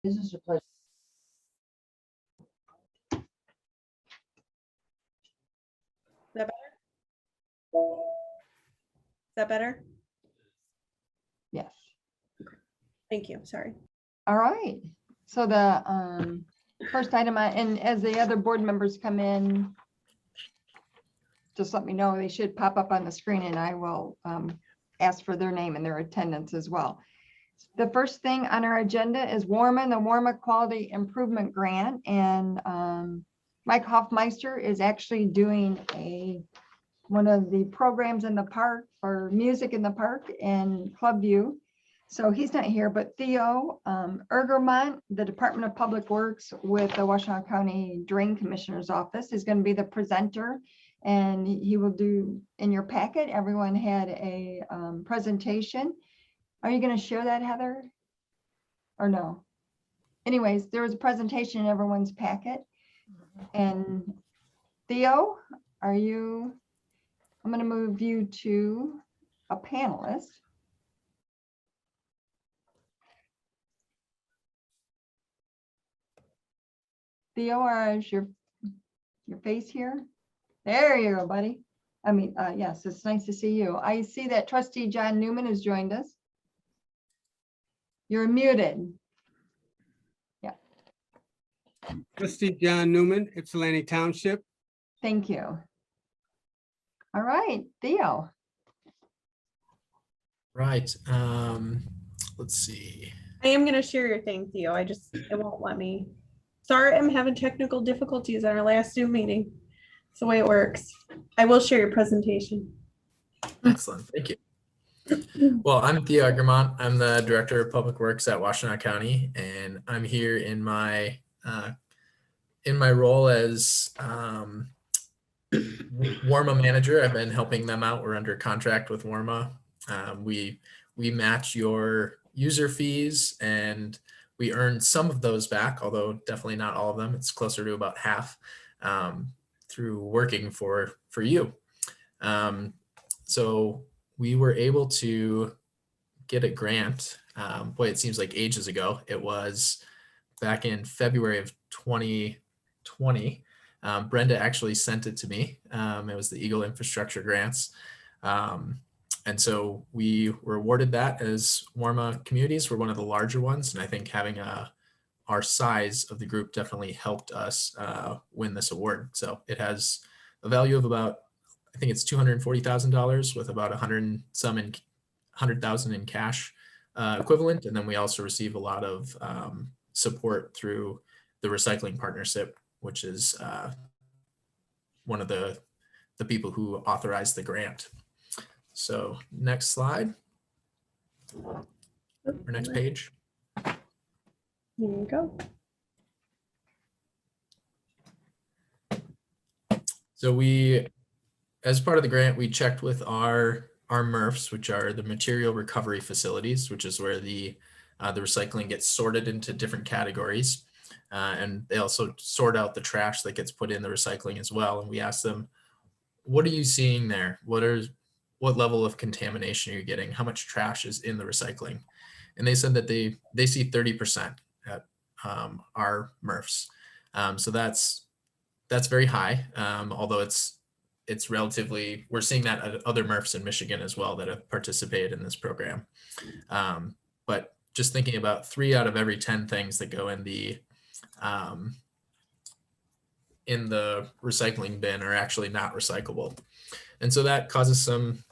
This is a pleasure. Is that better? Is that better? Yes. Thank you. Sorry. All right. So the first item, and as the other board members come in, just let me know. They should pop up on the screen and I will ask for their name and their attendance as well. The first thing on our agenda is WARMA, the WARMA Quality Improvement Grant. And Mike Hoffmeister is actually doing one of the programs in the park for music in the park in Clubview. So he's not here, but Theo Ergermont, the Department of Public Works with the Washtenaw County Drain Commissioner's Office, is going to be the presenter. And he will do, in your packet, everyone had a presentation. Are you going to share that, Heather? Or no? Anyways, there was a presentation in everyone's packet. And Theo, I'm going to move you to a panelist. Theo, is your face here? There you go, buddy. I mean, yes, it's nice to see you. I see that Trustee John Newman has joined us. You're muted. Yeah. Trustee John Newman, Ypsilanti Township. Thank you. All right, Theo. Right. Let's see. I am going to share your thing, Theo. It won't let me. Sorry, I'm having technical difficulties on our last Zoom meeting. It's the way it works. I will share your presentation. Excellent. Thank you. Well, I'm Theo Egermont. I'm the Director of Public Works at Washtenaw County, and I'm here in my role as WARMA manager. I've been helping them out. We're under contract with WARMA. We match your user fees, and we earn some of those back, although definitely not all of them. It's closer to about half through working for you. So we were able to get a grant. Boy, it seems like ages ago. It was back in February of 2020. Brenda actually sent it to me. It was the Eagle Infrastructure Grants. And so we were awarded that as WARMA communities. We're one of the larger ones. And I think having our size of the group definitely helped us win this award. So it has a value of about, I think it's $240,000 with about $100,000 in cash equivalent. And then we also receive a lot of support through the recycling partnership, which is one of the people who authorized the grant. So next slide, or next page. Here you go. So as part of the grant, we checked with our MRFs, which are the material recovery facilities, which is where the recycling gets sorted into different categories. And they also sort out the trash that gets put in the recycling as well. And we asked them, what are you seeing there? What level of contamination are you getting? How much trash is in the recycling? And they said that they see 30% at our MRFs. So that's very high, although it's relatively, we're seeing that at other MRFs in Michigan as well that have participated in this program. But just thinking about 3 out of every 10 things that go in the recycling bin are actually not recyclable. And so that causes some,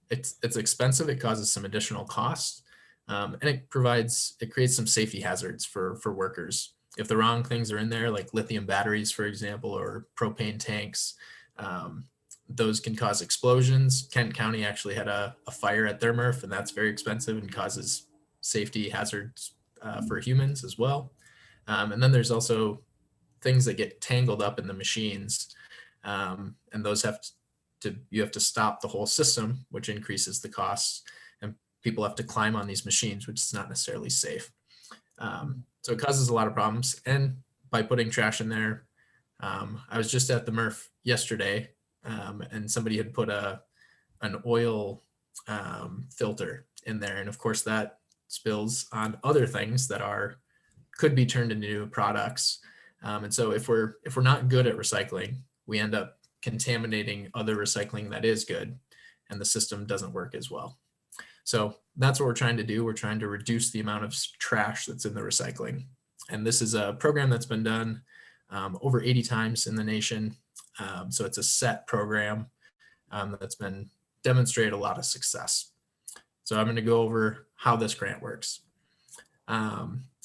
it's expensive. It causes some additional costs. And it creates some safety hazards for workers. If the wrong things are in there, like lithium batteries, for example, or propane tanks, those can cause explosions. Kent County actually had a fire at their MRF, and that's very expensive and causes safety hazards for humans as well. And then there's also things that get tangled up in the machines, and those you have to stop the whole system, which increases the costs, and people have to climb on these machines, which is not necessarily safe. So it causes a lot of problems. And by putting trash in there, I was just at the MRF yesterday, and somebody had put an oil filter in there, and of course that spills on other things that are could be turned into new products. And so if we're not good at recycling, we end up contaminating other recycling that is good, and the system doesn't work as well. So that's what we're trying to do. We're trying to reduce the amount of trash that's in the recycling. And this is a program that's been done over 80 times in the nation. So it's a set program that's been demonstrated a lot of success. So I'm going to go over how this grant works.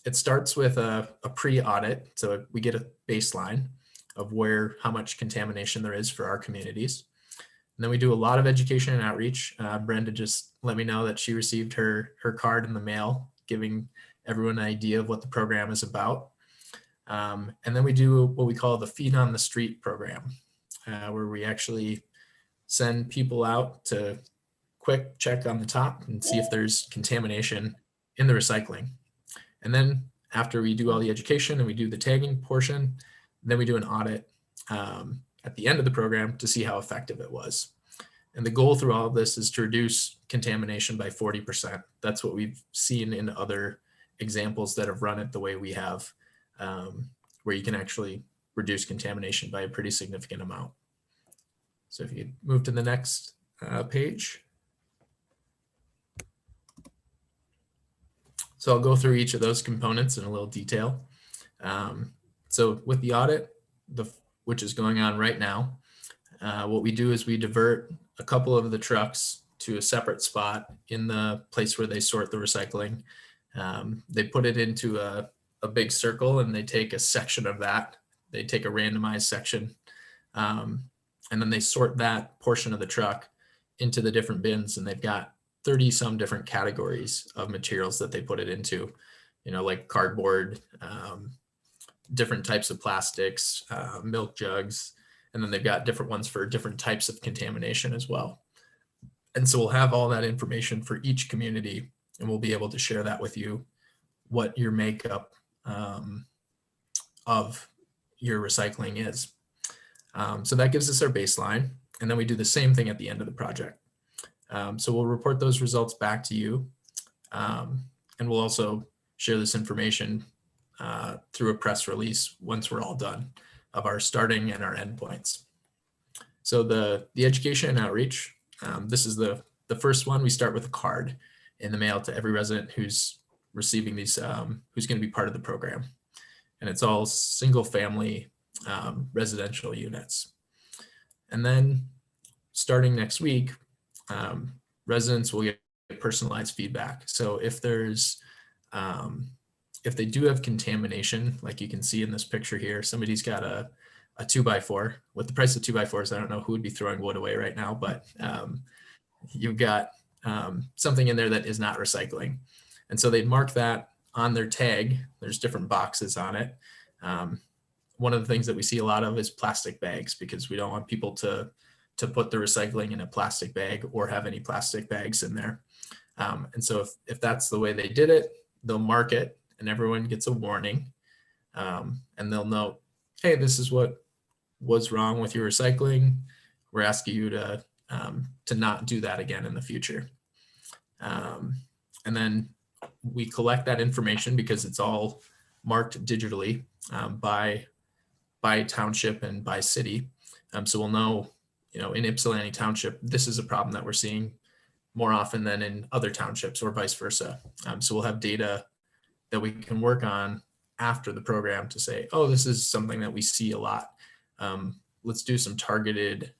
It starts with a pre-audit. So we get a baseline of how much contamination there is for our communities. And then we do a lot of education and outreach. Brenda just let me know that she received her card in the mail, giving everyone an idea of what the program is about. And then we do what we call the Feet on the Street program, where we actually send people out to quick check on the top and see if there's contamination in the recycling. And then after we do all the education and we do the tagging portion, then we do an audit at the end of the program to see how effective it was. And the goal through all of this is to reduce contamination by 40%. That's what we've seen in other examples that have run it the way we have, where you can actually reduce contamination by a pretty significant amount. So if you move to the next page. So I'll go through each of those components in a little detail. So with the audit, which is going on right now, what we do is we divert a couple of the trucks to a separate spot in the place where they sort the recycling. They put it into a big circle and they take a section of that. They take a randomized section and then they sort that portion of the truck into the different bins, and they've got 30 some different categories of materials that they put it into, like cardboard, different types of plastics, milk jugs, and then they've got different ones for different types of contamination as well. And so we'll have all that information for each community, and we'll be able to share that with you, what your makeup of your recycling is. So that gives us our baseline, and then we do the same thing at the end of the project. So we'll report those results back to you, and we'll also share this information through a press release once we're all done of our starting and our endpoints. So the education and outreach, this is the first one. We start with a card in the mail to every resident who's receiving these, who's going to be part of the program. And it's all single family residential units. And then starting next week, residents will get personalized feedback. So if there's, if they do have contamination, like you can see in this picture here, somebody's got a 2x4. With the price of 2x4s, I don't know who would be throwing wood away right now, but you've got something in there that is not recycling. And so they'd mark that on their tag. There's different boxes on it. One of the things that we see a lot of is plastic bags, because we don't want people to put the recycling in a plastic bag or have any plastic bags in there. And so if that's the way they did it, they'll mark it and everyone gets a warning. And they'll know, hey, this is what was wrong with your recycling. We're asking you to not do that again in the future. And then we collect that information because it's all marked digitally by township and by city. So we'll know, in Ypsilanti Township, this is a problem that we're seeing more often than in other townships or vice versa. So we'll have data that we can work on after the program to say, oh, this is something that we see a lot. Let's do some targeted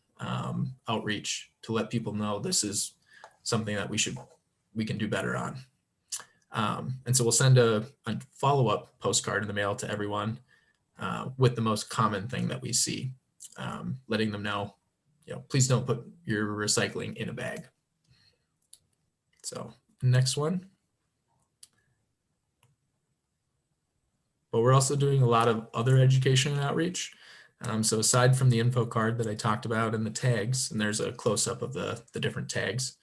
outreach to let people know this is something that we can do better on. And so we'll send a follow-up postcard in the mail to everyone with the most common thing that we see, letting them know, please don't put your recycling in a bag. So next one. But we're also doing a lot of other education and outreach. So aside from the info card that I talked about and the tags, and there's a close-up of the different tags,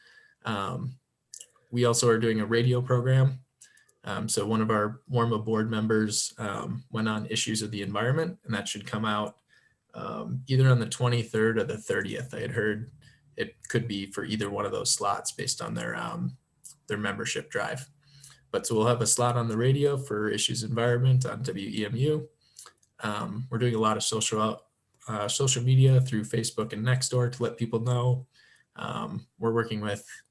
we also are doing a radio program. So one of our WARMA board members went on issues of the environment, and that should come out either on the 23rd or the 30th. I had heard it could be for either one of those slots based on their membership drive. But so we'll have a slot on the radio for Issues Environment on WEMU. We're doing a lot of social media through Facebook and Nextdoor to let people know.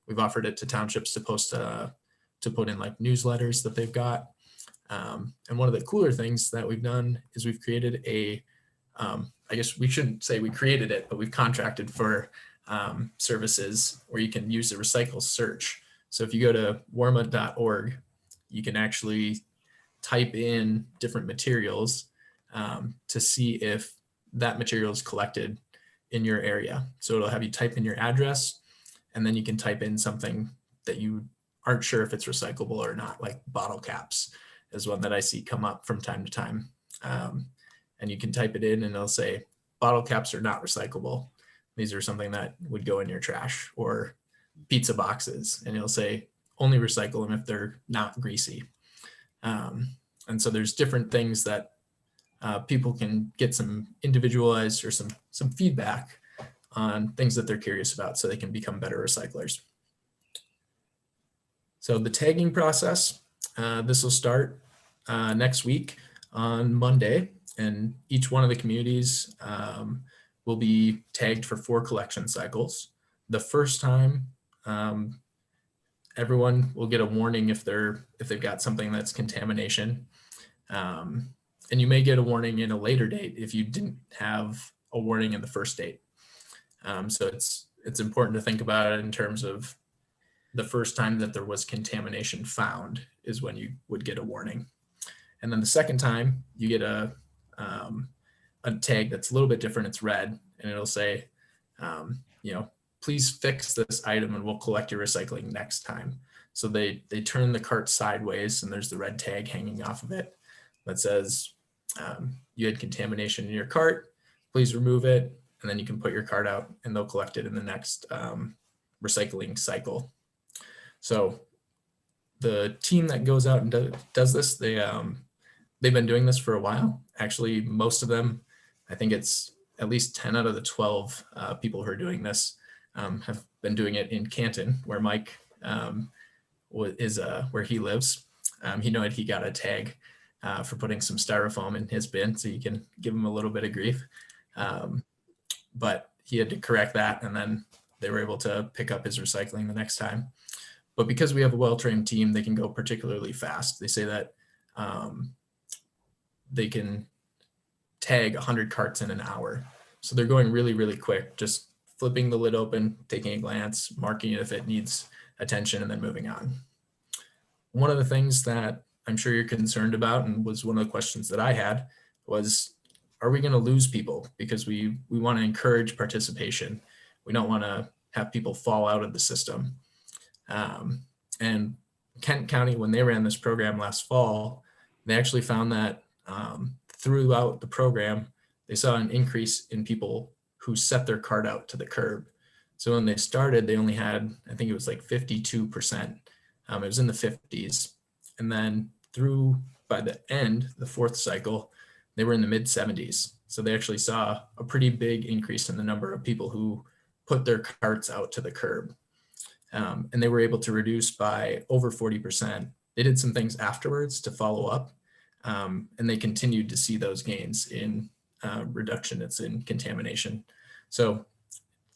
We've offered it to townships to post, to put in like newsletters that they've got. And one of the cooler things that we've done is we've created I guess we shouldn't say we created it, but we've contracted for services where you can use the recycle search. So if you go to warma.org, you can actually type in different materials to see if that material is collected in your area. So it'll have you type in your address, and then you can type in something that you aren't sure if it's recyclable or not, like bottle caps is one that I see come up from time to time. And you can type it in and it'll say bottle caps are not recyclable. These are something that would go in your trash, or pizza boxes, and it'll say only recycle them if they're not greasy. And so there's different things that people can get some individualized or some feedback on things that they're curious about so they can become better recyclers. So the tagging process, this will start next week on Monday, and each one of the communities will be tagged for 4 collection cycles. The first time, everyone will get a warning if they've got something that's contamination. And you may get a warning in a later date if you didn't have a warning in the first date. So it's important to think about it in terms of the first time that there was contamination found is when you would get a warning. And then the second time you get a tag that's a little bit different. It's red, and it'll say, please fix this item and we'll collect your recycling next time. So they turn the cart sideways, and there's the red tag hanging off of it that says, you had contamination in your cart, please remove it. And then you can put your cart out and they'll collect it in the next recycling cycle. So the team that goes out and does this, they've been doing this for a while. Actually, most of them, I think it's at least 10 out of the 12 people who are doing this have been doing it in Canton, where Mike is where he lives. He got a tag for putting some styrofoam in his bin, so you can give him a little bit of grief. But he had to correct that, and then they were able to pick up his recycling the next time. But because we have a well-trained team, they can go particularly fast. They say that they can tag 100 carts in an hour. So they're going really, really quick, just flipping the lid open, taking a glance, marking it if it needs attention, and then moving on. One of the things that I'm sure you're concerned about, and was one of the questions that I had, was, are we going to lose people? Because we want to encourage participation. We don't want to have people fall out of the system. And Kent County, when they ran this program last fall, they actually found that throughout the program, they saw an increase in people who set their cart out to the curb. So when they started, they only had, I think it was like 52%. It was in the 50s. And then by the end, the 4th cycle, they were in the mid 70s. So they actually saw a pretty big increase in the number of people who put their carts out to the curb. And they were able to reduce by over 40%. They did some things afterwards to follow up, and they continued to see those gains in reduction in contamination. So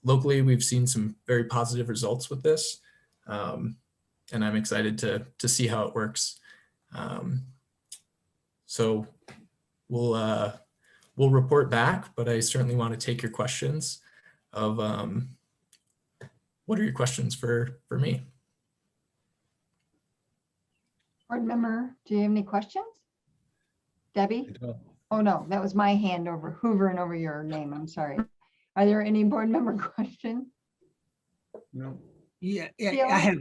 locally, we've seen some very positive results with this, and I'm excited to see how it works. So we'll report back, but I certainly want to take your questions of what are your questions for me? Board member, do you have any questions? Debbie? Oh, no, that was my hand hoovering over your name. I'm sorry. Are there any board member questions? No. Yeah, Sheila? I have.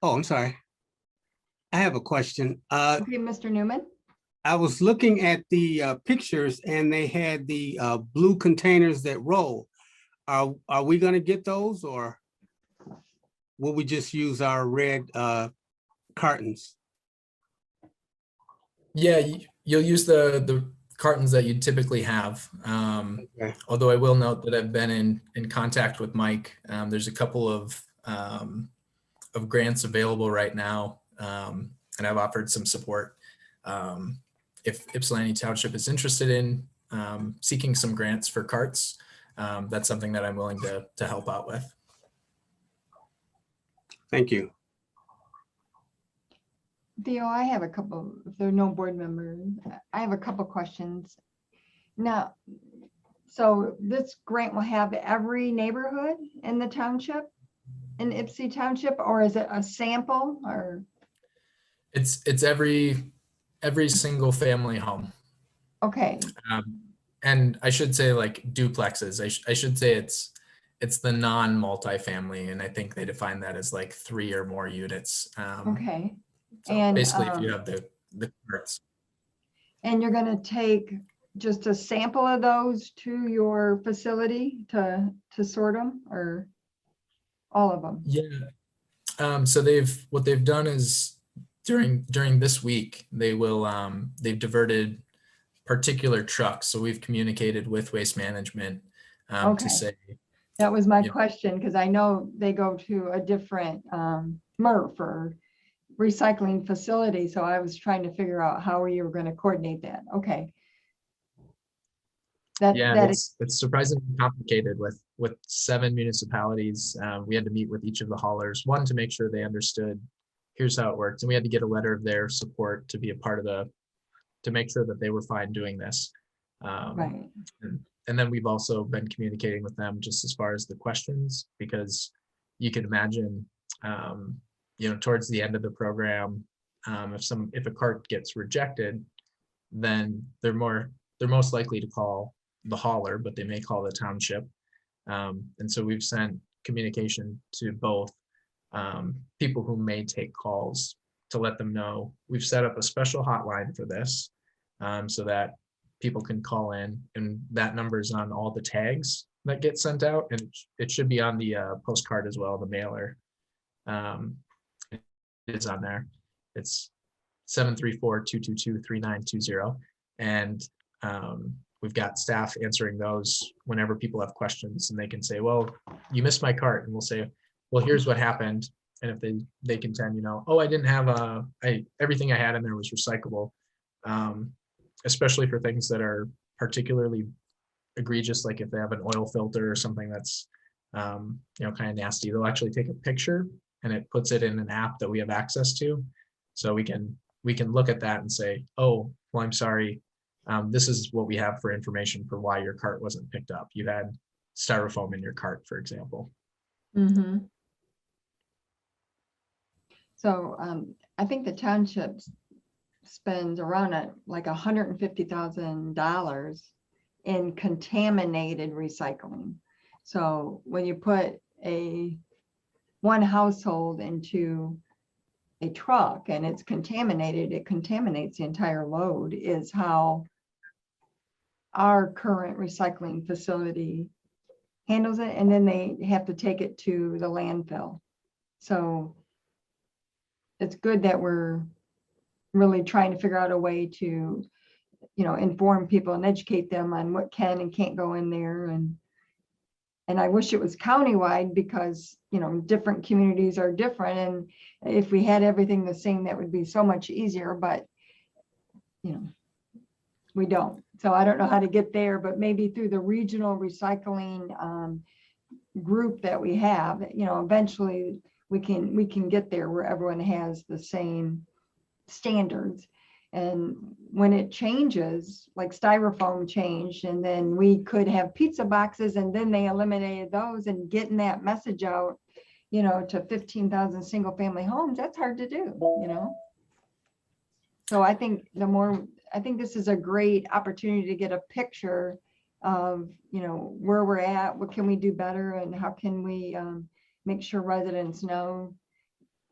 Oh, I'm sorry. I have a question. Okay, Mr. Newman? I was looking at the pictures, and they had the blue containers that roll. Are we going to get those, or will we just use our red cartons? Yeah, you'll use the cartons that you typically have. Okay. Although I will note that I've been in contact with Mike. There's a couple of grants available right now and I've offered some support. If Ypsilanti Township is interested in seeking some grants for carts, that's something that I'm willing to help out with. Thank you. Theo, I have a couple, if there are no board members, I have a couple questions. Now, so this grant will have every neighborhood in the township, in Ypsi Township, or is it a sample or? It's every single family home. Okay, And I should say like duplexes. I should say it's the non-multifamily, and I think they define that as like 3 or more units. okay. So And, basically, if you have the carts. And you're gonna take just a sample of those to your facility to sort them, or all of them? Yeah. So what they've done is during this week, they've diverted particular trucks. So we've communicated with Waste Management Okay. to say, That was my Yeah. question, because I know they go to a different MRF or recycling facility, so I was trying to figure out how you were gonna coordinate that. Okay. yeah, That is, it's surprisingly complicated with 7 municipalities. We had to meet with each of the haulers, one to make sure they understood here's how it works, and we had to get a letter of their support to be a part of to make sure that they were fine doing this. right, And then we've also been communicating with them just as far as the questions, because you can imagine, towards the end of the program, if a cart gets rejected, then they're most likely to call the hauler, but they may call the township. And so we've sent communication to both people who may take calls to let them know. We've set up a special hotline for this, so that people can call in, and that number is on all the tags that get sent out, and it should be on the postcard as well, the mailer. It is on there. It's 734-222-3920, and we've got staff answering those whenever people have questions, and they can say, well, you missed my cart, and we'll say, well, here's what happened. And if they contend, oh, I didn't have everything I had in there was recyclable, especially for things that are particularly egregious, like if they have an oil filter or something that's kind of nasty, they'll actually take a picture and it puts it in an app that we have access to, so we can look at that and say, oh, well, I'm sorry, this is what we have for information for why your cart wasn't picked up. You had styrofoam in your cart, for example. mm-hmm. So I think the township spends around like $150,000 in contaminated recycling. So when you put one household into a truck and it's contaminated, it contaminates the entire load, is how our current recycling facility handles it. And then they have to take it to the landfill. So it's good that we're really trying to figure out a way to, inform people and educate them on what can and can't go in there. And I wish it was countywide, because, different communities are different. And if we had everything the same, that would be so much easier, but, we don't. So I don't know how to get there, but maybe through the regional recycling group that we have, eventually we can get there where everyone has the same standards. And when it changes, like styrofoam changed, and then we could have pizza boxes, and then they eliminated those, and getting that message out, to 15,000 single family homes, that's hard to do, So I think this is a great opportunity to get a picture of, where we're at, what can we do better, and how can we make sure residents know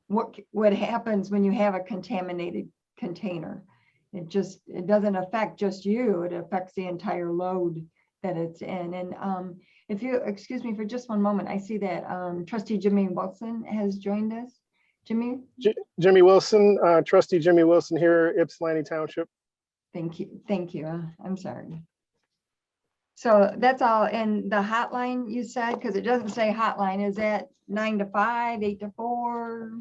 what happens when you have a contaminated container. It doesn't affect just you, it affects the entire load that it's in. And if you excuse me for just one moment, I see that trustee Jimmy Wilson has joined us. Jimmy? Jimmy Wilson, trustee Jimmy Wilson here, Ypsilanti Township. Thank you. I'm sorry. So that's all. And the hotline you said, because it doesn't say hotline, is that 9 to 5, 8 to 4?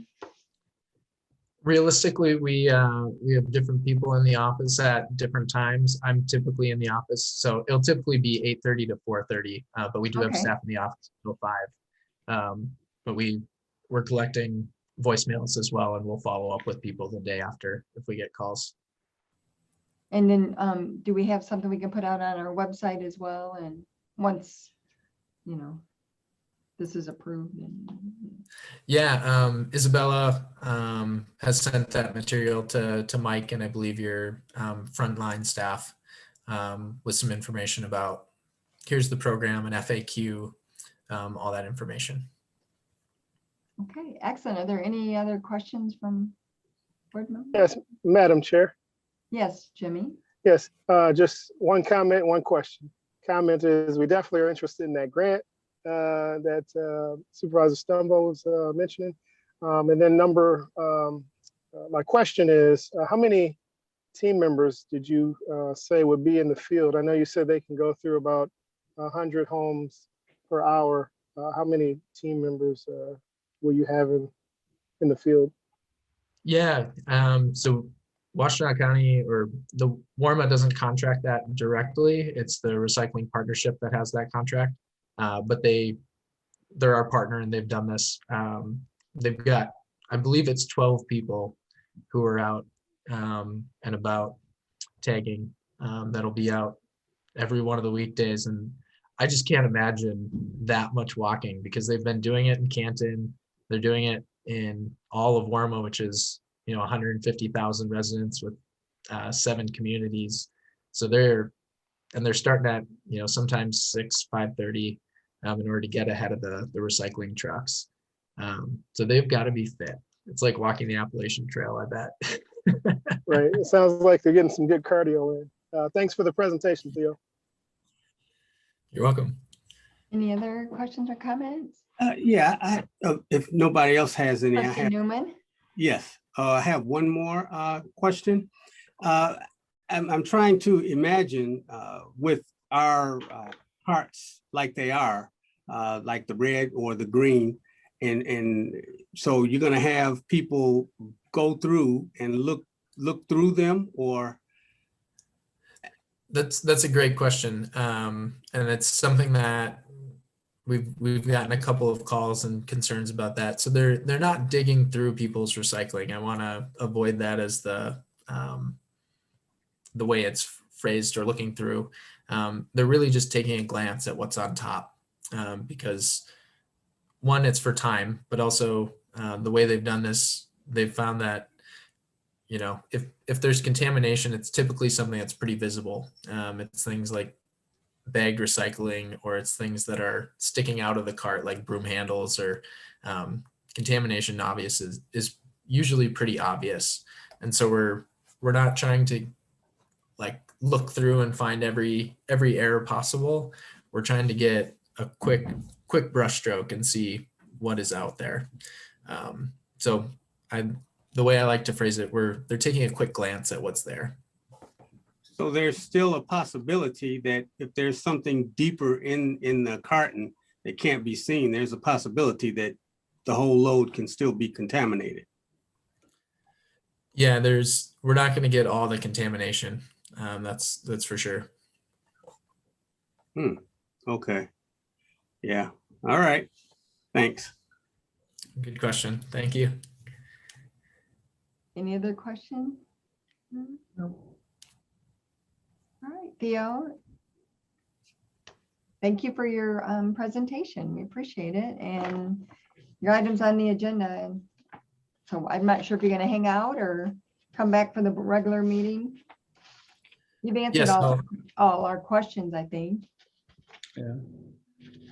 Realistically, we have different people in the office at different times. I'm typically in the office, so it'll typically be 8:30 to 4:30, but we do have Okay. staff in the office until 5. But we're collecting voicemails as well, and we'll follow up with people the day after if we get calls. And then, do we have something we can put out on our website as well? And once, you know, this is approved and Yeah, Isabella has sent that material to Mike and I believe your frontline staff with some information about here's the program and FAQ, all that information. okay, excellent. Are there any other questions from board members? Yes, Madam Chair. Yes, Jimmy. Yes, just one comment, one question. Comment is we definitely are interested in that grant that Supervisor Stumbo was mentioning. And then my question is, how many team members did you say would be in the field? I know you said they can go through about 100 homes per hour. How many team members will you have in the field? Yeah, so Washtenaw County or the WARMA doesn't contract that directly. It's the recycling partnership that has that contract. But they're our partner and they've done this. They've got, I believe it's 12 people who are out and about tagging that'll be out every one of the weekdays. And I just can't imagine that much walking because they've been doing it in Canton. They're doing it in all of WARMA, which is 150,000 residents with 7 communities. So they're starting at sometimes 6, 5:30 in order to get ahead of the recycling trucks. So they've got to be fit. It's like walking the Appalachian Trail, I bet. Right. It sounds like they're getting some good cardio in. Thanks for the presentation, Theo. You're welcome. Any other questions or comments? Yeah, if nobody else has any, I Trustee have. Newman? Yes, I have one more question. I'm trying to imagine with our hearts like they are, like the red or the green, and so you're going to have people go through and look through them, or? That's a great question, and it's something that we've gotten a couple of calls and concerns about that. So they're not digging through people's recycling. I want to avoid that as the way it's phrased or looking through. They're really just taking a glance at what's on top because one, it's for time, but also the way they've done this, they've found that if there's contamination, it's typically something that's pretty visible. It's things like bagged recycling, or it's things that are sticking out of the cart like broom handles, or contamination is usually pretty obvious. And so we're not trying to like look through and find every error possible. We're trying to get a quick brushstroke and see what is out there. So the way I like to phrase it, they're taking a quick glance at what's there. So there's still a possibility that if there's something deeper in the carton that can't be seen, there's a possibility that the whole load can still be contaminated. Yeah, we're not going to get all the contamination. That's for sure. Okay. Yeah. All right. Thanks. Good question. Thank you. Any other questions? No. All right, Theo. Thank you for your presentation. We appreciate it. And your items on the agenda. And so I'm not sure if you're going to hang out or come back for the regular meeting. You've answered Yes, all our questions, I think. Yeah.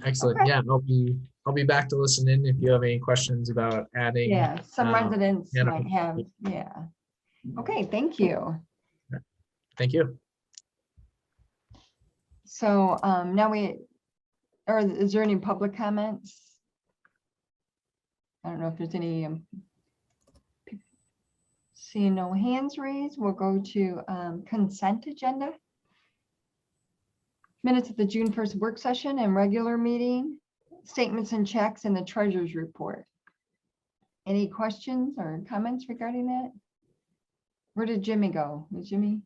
Excellent. Okay. Yeah, I'll be back to listen in if you have any questions about adding. Yeah, some residents yeah. might have. Yeah. Okay, thank you. Thank you. So now is there any public comments? I don't know if there's any. Seeing no hands raised, we'll go to consent agenda. Minutes of the June 1st work session and regular meeting, statements and checks, and the treasurer's report. Any questions or comments regarding that? Where did Jimmy go? Was Jimmy?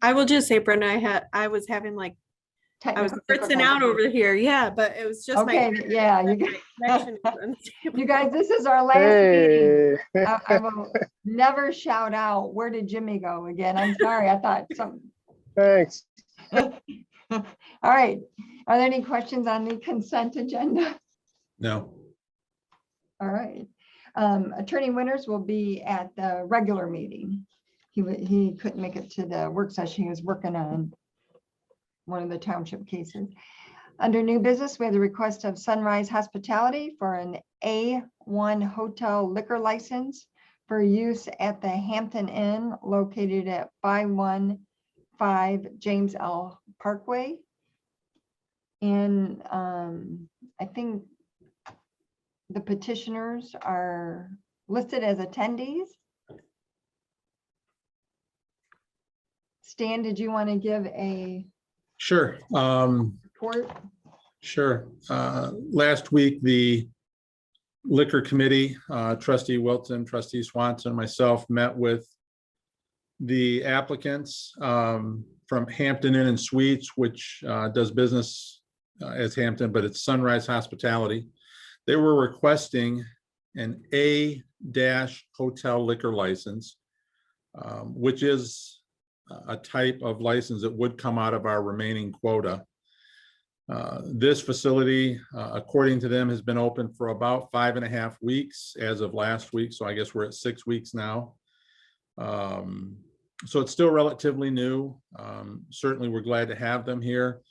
I will just say, Brenda, I was having like, I was Technical fritzing out difficulties? over here. Yeah, but it was just my. Okay, yeah, you guys, connection is unstable. you guys, this is our last meeting. Hey, I will never shout out, where did Jimmy go again? I'm sorry, I thought some. thanks. All right, are there any questions on the consent agenda? No. All right. Attorney Winters will be at the regular meeting. He couldn't make it to the work session. He was working on one of the township cases. Under new business, we have the request of Sunrise Hospitality for an A1 hotel liquor license for use at the Hampton Inn located at 515 James L. Parkway. And I think the petitioners are listed as attendees. Stan, did you want to give a Sure. report? Sure. Last week, the liquor committee, trustee Wilton, trustee Swanson, and myself met with the applicants from Hampton Inn and Suites, which does business as Hampton, but it's Sunrise Hospitality. They were requesting an A-hotel liquor license, which is a type of license that would come out of our remaining quota. This facility, according to them, has been open for about 5.5 weeks as of last week. So I guess we're at 6 weeks now. So it's still relatively new. Certainly we're glad to have them here,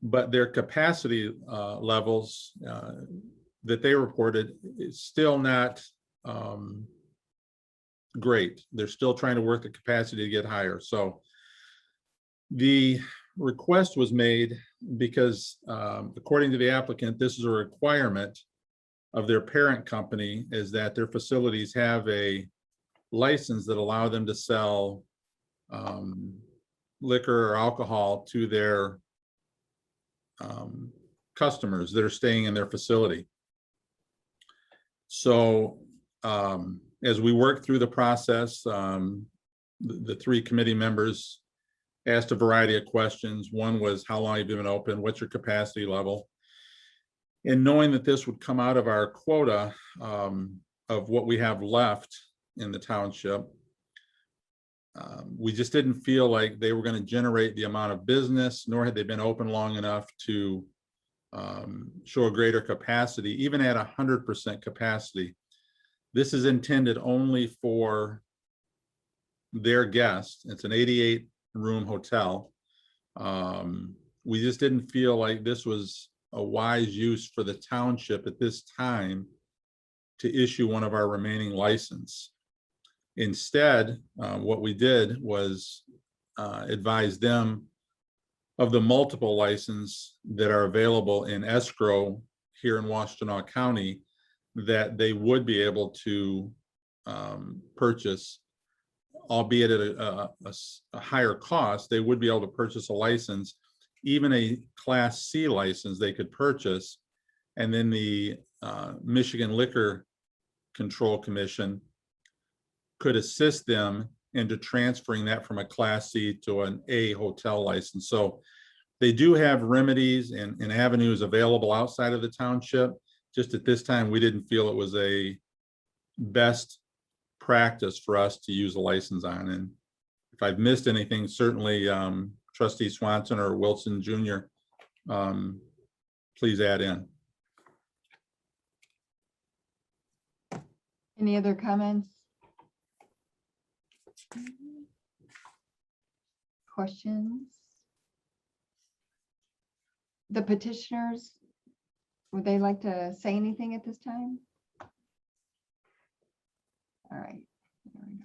but their capacity levels that they reported is still not great. They're still trying to work the capacity to get higher. So the request was made because according to the applicant, this is a requirement of their parent company, is that their facilities have a license that allow them to sell liquor or alcohol to their customers that are staying in their facility. So as we work through the process, the 3 committee members asked a variety of questions. One was, how long have you been open? What's your capacity level? And knowing that this would come out of our quota of what we have left in the township, we just didn't feel like they were going to generate the amount of business, nor had they been open long enough to show a greater capacity, even at 100% capacity. This is intended only for their guests. It's an 88-room hotel. We just didn't feel like this was a wise use for the township at this time to issue one of our remaining license. Instead, what we did was advise them of the multiple licenses that are available in escrow here in Washtenaw County that they would be able to purchase, albeit at a higher cost. They would be able to purchase a license, even a Class C license they could purchase, and then the Michigan Liquor Control Commission could assist them into transferring that from a Class C to an A hotel license. So they do have remedies and avenues available outside of the township. Just at this time, we didn't feel it was a best practice for us to use a license on. And if I've missed anything, certainly trustee Swanson or Wilson Jr., please add in. Any other comments? Questions? The petitioners, would they like to say anything at this time? All right. There we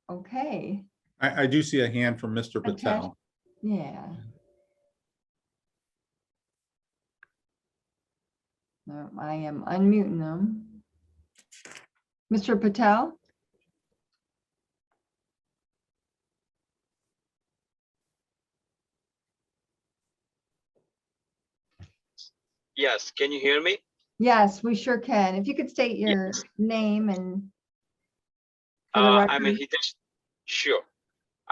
go. Okay, I do see a hand from Mr. Patel. yeah. No, I am unmuting them. Mr. Patel? Yes, can you hear me? Yes, we sure can. If you could state your Yes. name and for the I'm a record. Hitesh. Sure.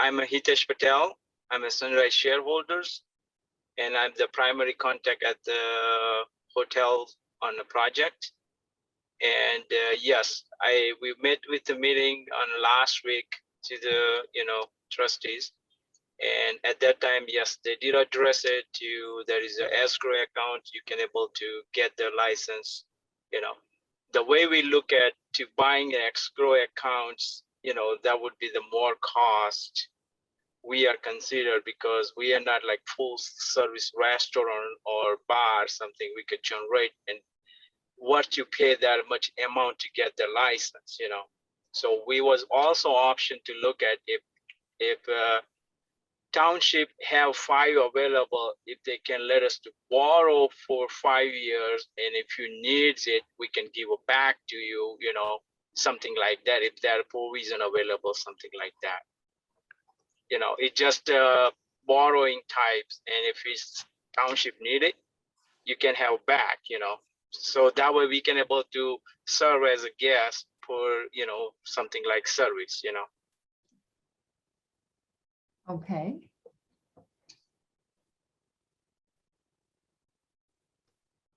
I'm a Hitesh Patel. I'm a Sunrise shareholders, and I'm the primary contact at the hotel on the project. And yes, we met with the meeting on last week to the trustees. And at that time, yes, they did address it to, there is an escrow account, you can able to get the license. The way we look at to buying escrow accounts, that would be the more cost we are considered, because we are not like full service restaurant or bar, something we could generate and what you pay that much amount to get the license. So we was also option to look at if township have 5 available, if they can let us to borrow for 5 years, and if you needs it, we can give it back to you, something like that, if there are provision available, something like that. It's just borrowing types, and if it's township need it, you can have back, so that way we can able to serve as a guest for, something like service, Okay.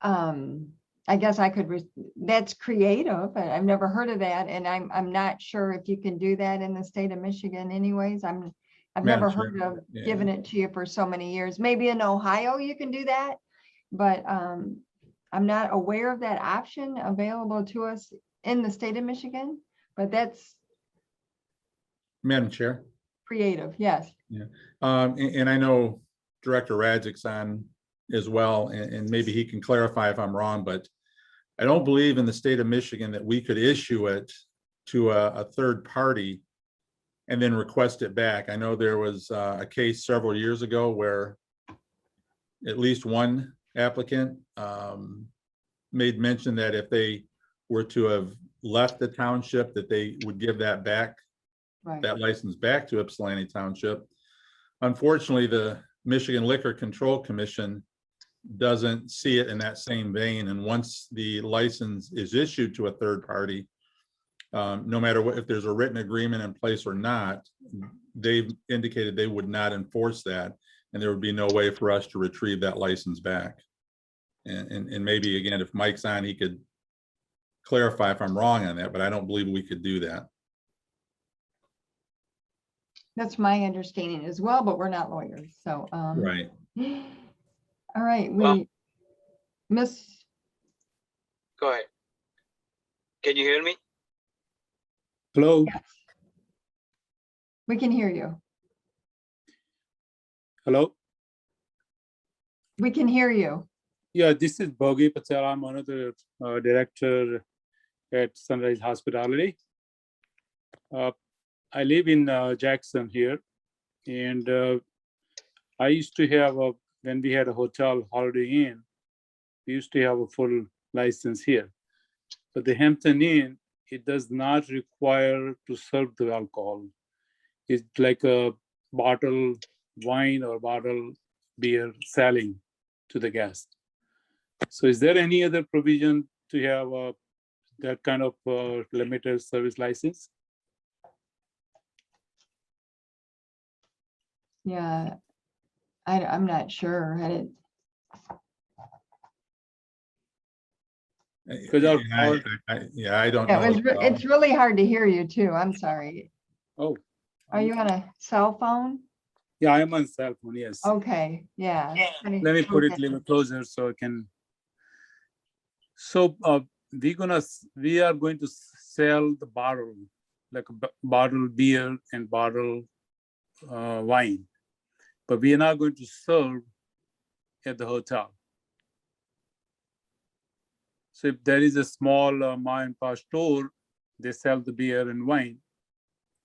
I guess I could, that's creative. I've never heard of that, and I'm not sure if you can do that in the state of Michigan anyways. I've Madam never Chair, heard of yeah. giving it to you for so many years. Maybe in Ohio you can do that, but I'm not aware of that option available to us in the state of Michigan, but that's Madam Chair. creative, yes. And I know Director Radzik's on as well, and maybe he can clarify if I'm wrong, but I don't believe in the state of Michigan that we could issue it to a third party and then request it back. I know there was a case several years ago where at least one applicant made mention that if they were to have left the township, that they would give that back, Right. that license back to Ypsilanti Township. Unfortunately, the Michigan Liquor Control Commission doesn't see it in that same vein. And once the license is issued to a third party, no matter what, if there's a written agreement in place or not, they've indicated they would not enforce that. And there would be no way for us to retrieve that license back. And maybe again, if Mike's on, he could clarify if I'm wrong on that, but I don't believe we could do that. That's my understanding as well, but we're not lawyers, so. Right. All right, Well- Miss, go ahead. Can you hear me? Hello, yes. We can hear you. hello. We can hear you. Yeah, this is Bhogi Patel. I'm one of the director at Sunrise Hospitality. I live in Jackson here, and I used to have when we had a hotel, Holiday Inn, we used to have a full license here. But the Hampton Inn, it does not require to serve the alcohol. It's like a bottle wine or bottle beer selling to the guest. So is there any other provision to have that kind of limited service license? Yeah, I'm not sure. Because Yeah, I don't Yeah, know. it's really hard to hear you too. I'm sorry. Oh, Are you on a cell phone? yeah, I'm on cell phone, yes. Okay, yeah. Let me put it a little closer so I can. So we are going to sell the bottle, like a bottle beer and bottle wine, but we are not going to serve at the hotel. So if there is a small ma and pa store, they sell the beer and wine.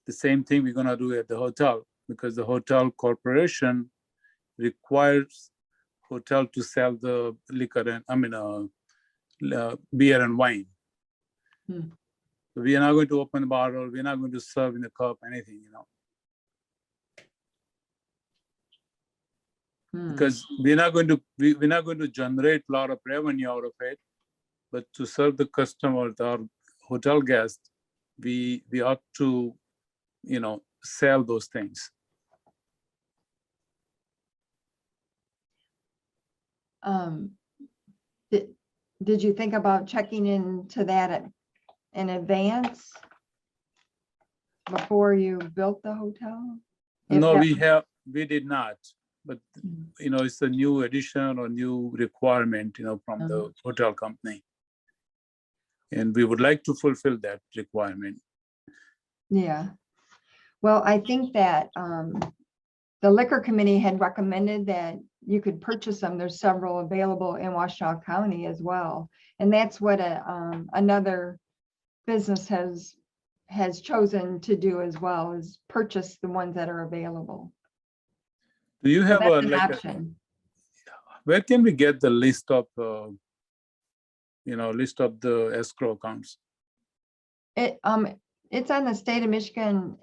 The same thing we're gonna do at the hotel, because the hotel corporation requires hotel to sell the liquor and beer and wine. Hmm. So we are not going to open the bottle. We're not going to serve in the cup, anything, because we're not going to generate a lot of revenue out of it, but to serve the customer, our hotel guests, we ought to, sell those things. Did you think about checking into that in advance before you built the hotel? If No, that- we did not, but Mhm. it's a new addition or new requirement, from the hotel company. And we would like to fulfill that requirement. Yeah. Well, I think that the liquor committee had recommended that you could purchase them. There's several available in Washtenaw County as well. And that's what another business has chosen to do as well, is purchase the ones that are available. Do you So have that's an option. where can we get the list of, list of the escrow accounts, It's on the state of Michigan.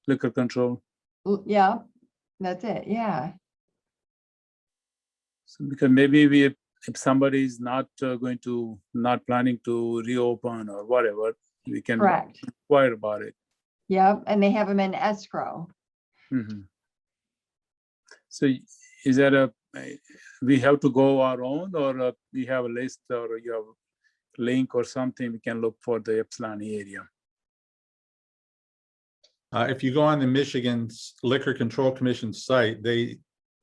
liquor control? Yeah, that's it. Yeah. So because maybe if somebody is not planning to reopen or whatever, we can Correct. inquire about it. Yep. And they have them in escrow. Mhm. So is that we have to go our own, or we have a list, or you have a link or something we can look for the Ypsilanti area? If you go on the Michigan Liquor Control Commission site, they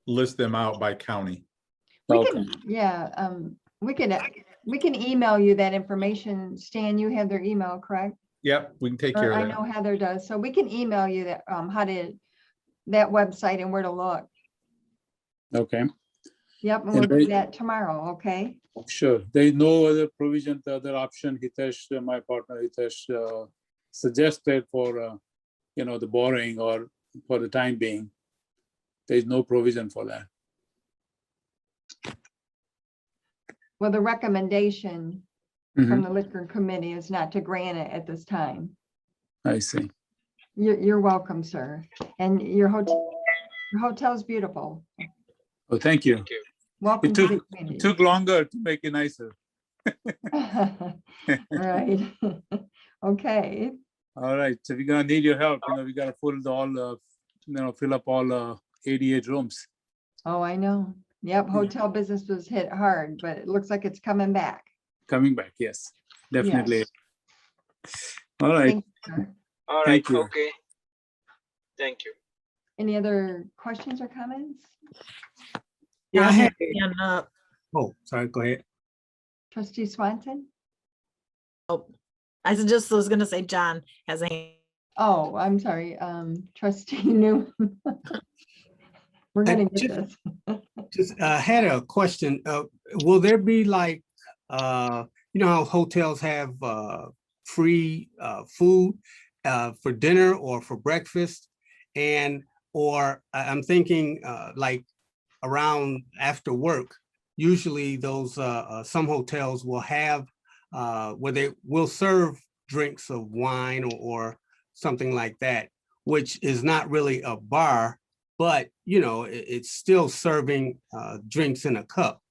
list them out by county. We can, we can email you that information. Stan, you have their email, correct? Yep, we can take Or care I of know that. Heather does. So we can email you that, that website and where to look. Okay, Yep, and And we'll do they- that tomorrow, okay? sure. There is no other provision, the other option Hitesh, my partner Hitesh, suggested for, the borrowing, or for the time being. There is no provision for that. Well, the recommendation Mhm. from the liquor committee is not to grant it at this time. I see. You're welcome, sir. And your hotel's beautiful. Oh, thank you. Thank you. Welcome It to the took, community. it took longer to make it nicer. Right. Okay. All right, so we're gonna need your help. We gotta fill up all 88 rooms. Oh, I know. Yep, hotel business was hit hard, but it looks like it's coming back. Coming back, yes, definitely. Yes. All right, Thank you, sir. All right, Thank you. okay. Thank you. Any other questions or comments? Yeah, I John had, has his hand up. oh, sorry, go ahead. Trustee Swanson? I just was gonna say John has a hand. Oh, I'm sorry, trustee Newman. We're gonna And get this. Just had a question. Will there be like, how hotels have free food for dinner or for breakfast? Or I'm thinking like around after work, usually those some hotels will have where they will serve drinks of wine or something like that, which is not really a bar, but it's still serving drinks in a cup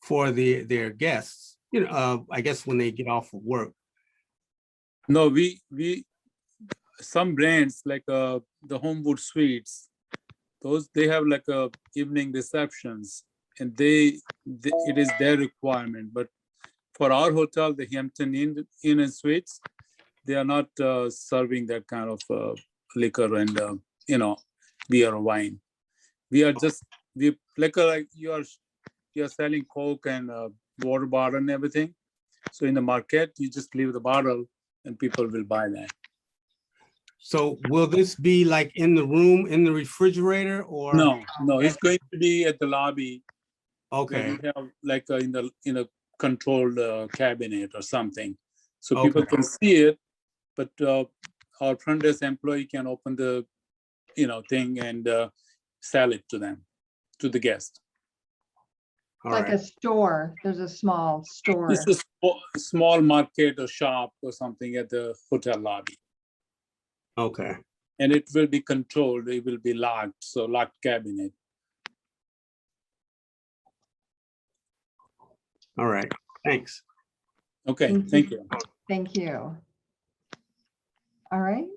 for their guests, I guess when they get off of work. no, we some brands like the Homewood Suites, they have like evening receptions, and it is their requirement. But for our hotel, the Hampton Inn and Suites, they are not serving that kind of liquor and beer or wine. We liquor, like you're selling Coke and water bottle and everything. So in the market, you just leave the bottle and people will buy that. So will this be like in the room, in the refrigerator, or? No, it's going to be at the lobby. Where Okay, we have like in a controlled cabinet or something, so people Okay. can see it. But our front desk employee can open the thing and sell it to them, to the guest. all Like a right. store, there's a small store. It's a small market or shop or something at the hotel lobby, Okay, and it will be controlled. It will be locked, so locked cabinet. All right, thanks. Okay, Thank thank you. you. Thank you. All right.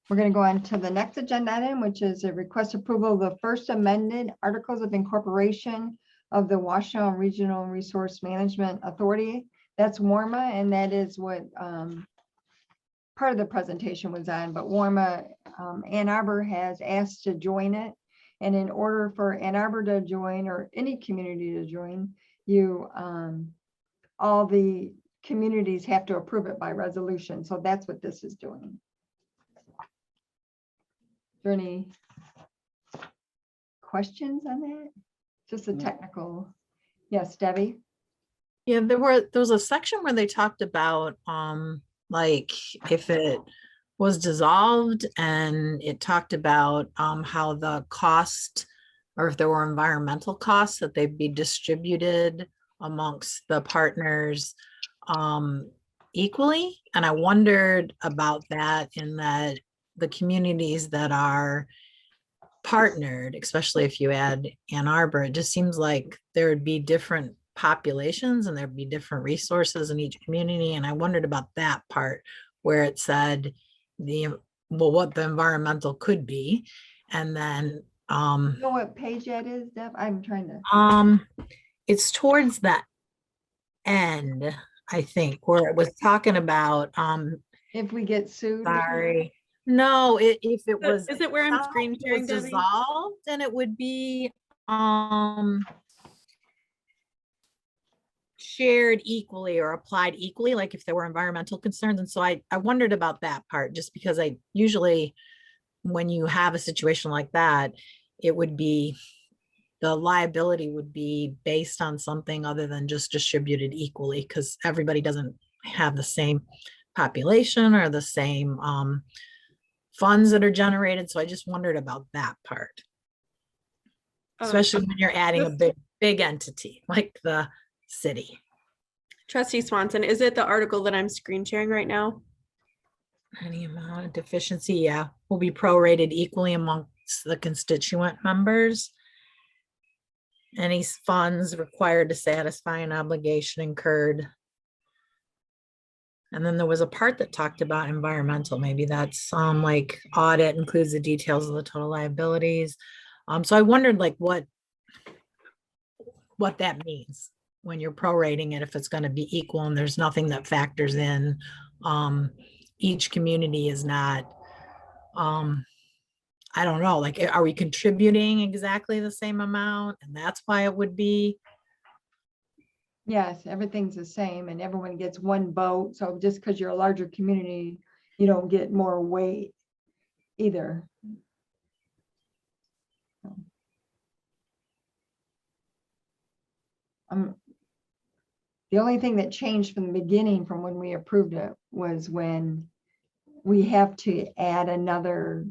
We're going to go on to the next agenda item, which is a request approval of the first amended Articles of Incorporation of the Washtenaw Regional Resource Management Authority. That's WARMA, and that is what part of the presentation was on, but WARMA, Ann Arbor has asked to join it. And in order for Ann Arbor to join, or any community to join, you, all the communities have to approve it by resolution. So that's what this is doing. Is there any questions on that? Just a technical. Yes, Debbie? Yeah, there was a section where they talked about like if it was dissolved, and it talked about how the cost, or if there were environmental costs, that they'd be distributed amongst the partners equally. And I wondered about that, in that the communities that are partnered, especially if you add Ann Arbor, it just seems like there would be different populations and there'd be different resources in each community. And I wondered about that part where it said what the environmental could be. And then You know what page that is, Deb? I'm trying to. it's towards the end, I think, where it was talking about If we get sued. or something? sorry. No, if it was. Is it where I'm somehow screen it sharing, was Debbie? dissolved, then it would be shared equally or applied equally, like if there were environmental concerns. And so I wondered about that part, just because I usually, when you have a situation like that, it would be, the liability would be based on something other than just distributed equally, because everybody doesn't have the same population or the same funds that are generated. So I just wondered about that part, especially when you're adding a big entity like the city. Trustee Swanson, is it the article that I'm screen sharing right now? Any amount of deficiency, yeah, will be prorated equally amongst the constituent members. Any funds required to satisfy an obligation incurred. And then there was a part that talked about environmental. Maybe that's like audit includes the details of the total liabilities. So I wondered like what that means when you're prorating it, if it's going to be equal and there's nothing that factors in. Each community is not, I don't know, like, are we contributing exactly the same amount? And that's why it would be. Yes, everything's the same and everyone gets one vote. So just because you're a larger community, you don't get more weight either. The only thing that changed from the beginning, from when we approved it, was when we have to add another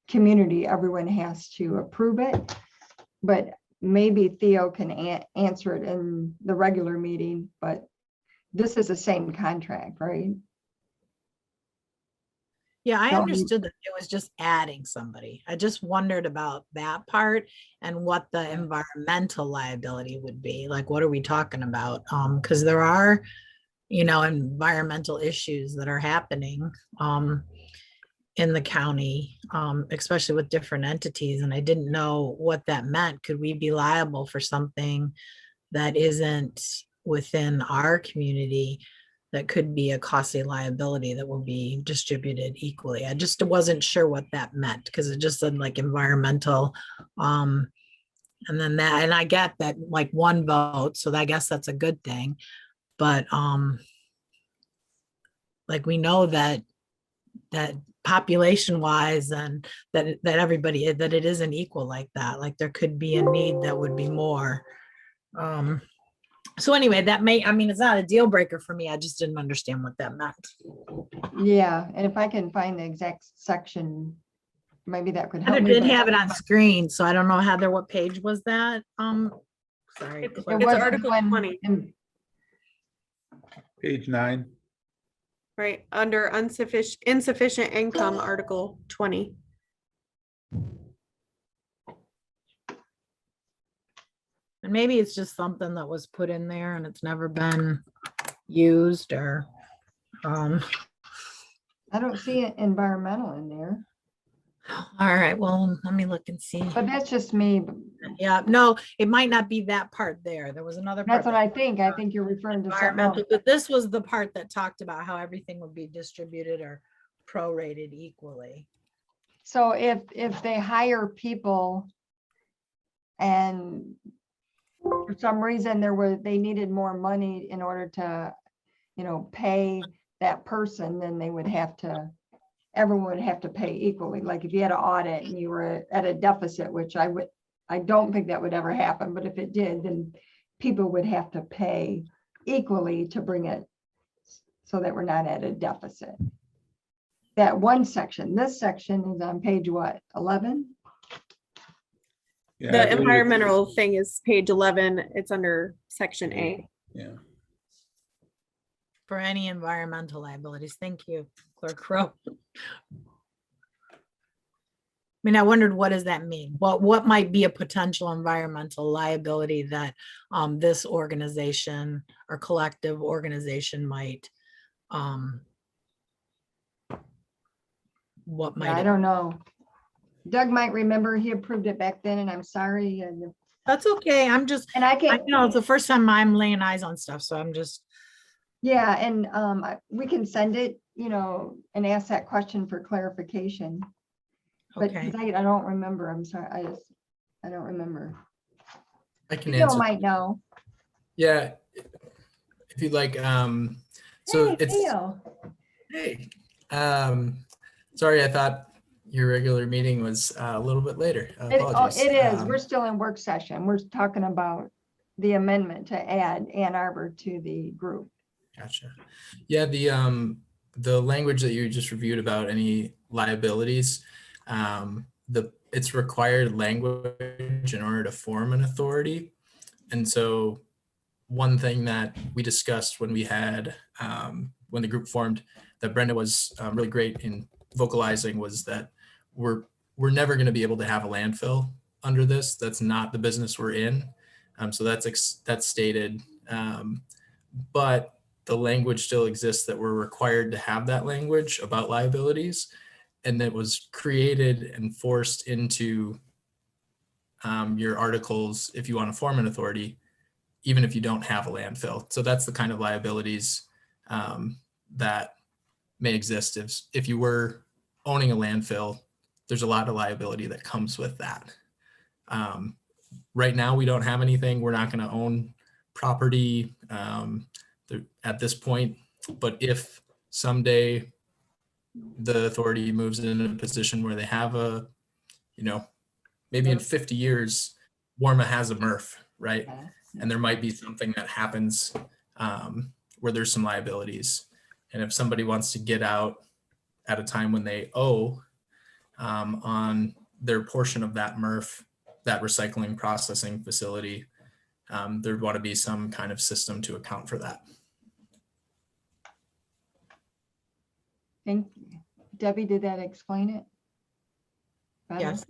community, everyone has to approve it. But maybe Theo can answer it in the regular meeting, but this is the same contract, right? Yeah, I So- understood that it was just adding somebody. I just wondered about that part and what the environmental liability would be. Like, what are we talking about? Because there are, environmental issues that are happening in the county, especially with different entities. And I didn't know what that meant. Could we be liable for something that isn't within our community that could be a costly liability that will be distributed equally? I just wasn't sure what that meant, because it just said like environmental. And then that, and I get that like one vote, so I guess that's a good thing. But like we know that population wise, and that everybody, that it isn't equal like that. Like there could be a need that would be more. So anyway, it's not a deal breaker for me. I just didn't understand what that meant. Yeah, and if I can find the exact section, maybe that could help Heather me. did but- have it on screen, so I don't know, Heather, what page was that? Sorry. It's It wasn't Article when- 20. Page 9. Right, under insufficient income, Article 20. I And maybe it's just something that was put in there and it's never been used or, I don't see it environmental in there, all right, well, let me look and see. but that's just me. Yeah, no, it might not be that part there. There was another part. That's what I think. I think you're referring to something Environmental, else. but this was the part that talked about how everything would be distributed or prorated equally. So if they hire people and for some reason they needed more money in order to, pay that person, then everyone would have to pay equally. Like if you had an audit and you were at a deficit, which I don't think that would ever happen, but if it did, then people would have to pay equally to bring it so that we're not at a deficit. That one section, this section is on page what, 11? Yeah, I The believe it's- environmental thing is page 11. It's under section A. Yeah. For any environmental liabilities. Thank you, Clerk Rowe. I mean, I wondered, what does that mean? What might be a potential environmental liability that this organization or collective organization might, what Yeah, I might, don't know. Doug might remember he approved it back then, and I'm sorry. And that's okay. I'm just, I I can't, know it's the first time I'm laying eyes on stuff, so I'm just, yeah, and we can send it, and ask that question for clarification. But okay. 'cause I don't remember. I'm sorry. I don't remember. I can Theo answer. might know. Yeah, if you'd like. So Hey, it's Theo. hey. Sorry, I thought your regular meeting was a little bit later. Apologies. It is. We're still in work session. We're talking about the amendment to add Ann Arbor to the group. Gotcha. Yeah, the language that you just reviewed about any liabilities, it's required language in order to form an authority. And so one thing that we discussed when we had when the group formed that Brenda was really great in vocalizing was that we're never going to be able to have a landfill under this. That's not the business we're in. So that's stated. But the language still exists that we're required to have that language about liabilities, and that was created and forced into your articles if you want to form an authority, even if you don't have a landfill. So that's the kind of liabilities that may exist if you were owning a landfill. There's a lot of liability that comes with that. Right now, we don't have anything. We're not going to own property at this point, but if someday the authority moves in a position where they have maybe in 50 years, Warma has a MRF, right? And there might be something that happens where there's some liabilities. And if somebody wants to get out at a time when they owe on their portion of that MRF, that recycling processing facility, there'd want to be some kind of system to account for that. Thank you. Debbie, did that explain it? Better? Yes.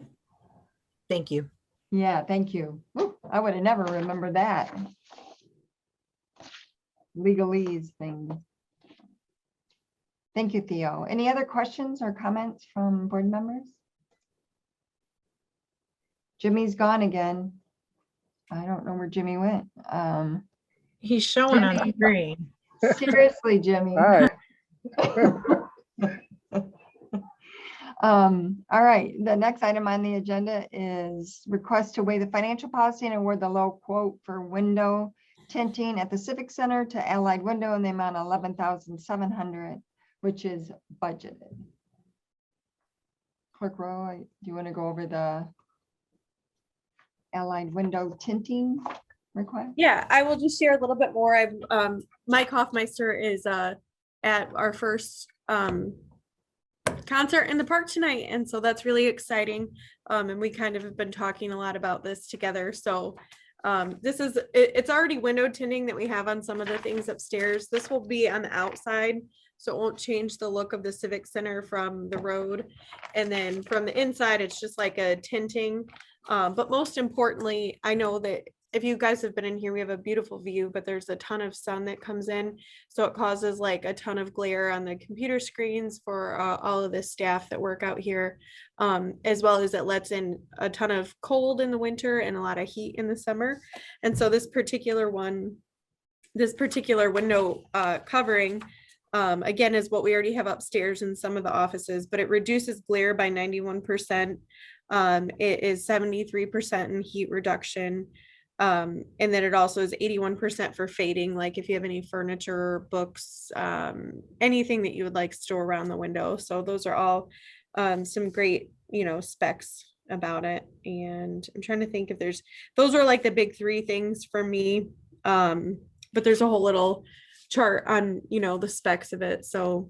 Thank you. Yeah, thank you. Whew, I would have never remembered that. Legalese thing. Thank you, Theo. Any other questions or comments from board members? Jimmy's gone again. I don't know where Jimmy went. He's showing on the Jimmy. screen. Seriously, Jimmy. All right. All right, the next item on the agenda is request to waive the financial policy and award the low quote for window tinting at the Civic Center to Allied Window in the amount of $11,700, which is budgeted. Clerk Rowe, do you want to go over the Allied Window tinting request? Yeah, I will just share a little bit more. Mike Hoffmeister is at our first concert in the park tonight, and so that's really exciting. And we kind of have been talking a lot about this together. So it's already window tinting that we have on some of the things upstairs. This will be on the outside, so it won't change the look of the Civic Center from the road. And then from the inside, it's just like a tinting. But most importantly, I know that if you guys have been in here, we have a beautiful view, but there's a ton of sun that comes in. So it causes like a ton of glare on the computer screens for all of the staff that work out here, as well as it lets in a ton of cold in the winter and a lot of heat in the summer. And so this particular window covering, again, is what we already have upstairs in some of the offices, but it reduces glare by 91%. It is 73% in heat reduction. And then it also is 81% for fading, like if you have any furniture, books, anything that you would like store around the window. So those are all some great, specs about it. And I'm trying to think if those are like the big three things for me. But there's a whole little chart on, the specs of it. So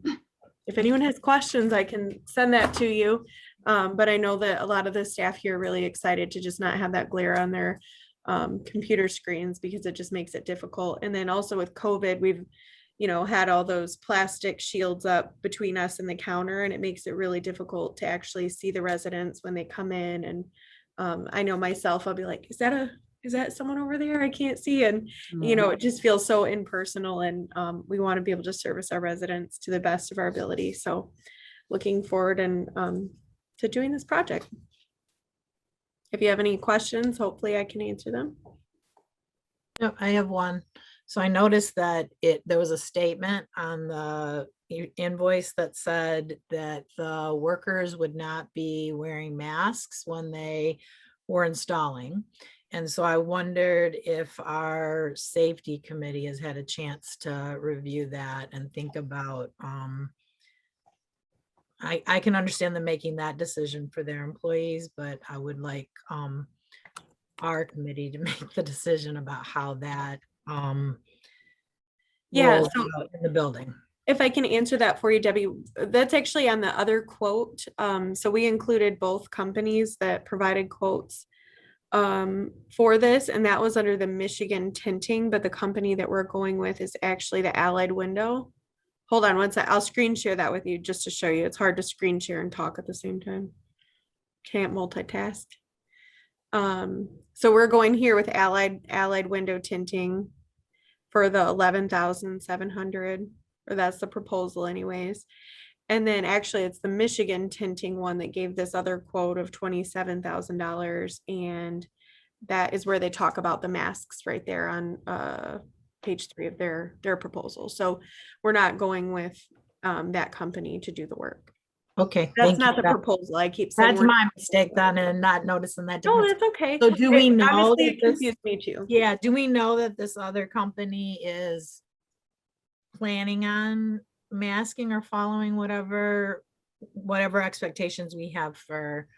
if anyone has questions, I can send that to you. But I know that a lot of the staff here are really excited to just not have that glare on their computer screens, because it just makes it difficult. And then also with COVID, we've, had all those plastic shields up between us and the counter, and it makes it really difficult to actually see the residents when they come in. And I know myself, I'll be like, is that someone over there? I can't see. And, it just feels so impersonal, and we want to be able to service our residents to the best of our ability. So looking forward and to doing this project. If you have any questions, hopefully I can answer them. No, I have one. So I noticed that there was a statement on the invoice that said that the workers would not be wearing masks when they were installing. And so I wondered if our safety committee has had a chance to review that and think about, I can understand them making that decision for their employees, but I would like our committee to make the decision about how that Yeah, rolls so out in the building. if I can answer that for you, Debbie, that's actually on the other quote. So we included both companies that provided quotes for this, and that was under the Michigan tinting, but the company that we're going with is actually the Allied Window. Hold on one sec. I'll screen share that with you just to show you. It's hard to screen share and talk at the same time. Can't multitask. So we're going here with Allied Window tinting for the 11,700, or that's the proposal anyways. And then actually it's the Michigan tinting one that gave this other quote of $27,000. And that is where they talk about the masks right there on page 3 of their proposal. So we're not going with that company to do the work. Okay. That's thank not you. the proposal. I keep saying That's my mistake then, and not noticing that no, difference. that's okay. So do we know Honestly, that it this, confused me too. yeah, do we know that this other company is planning on masking or following whatever expectations we have for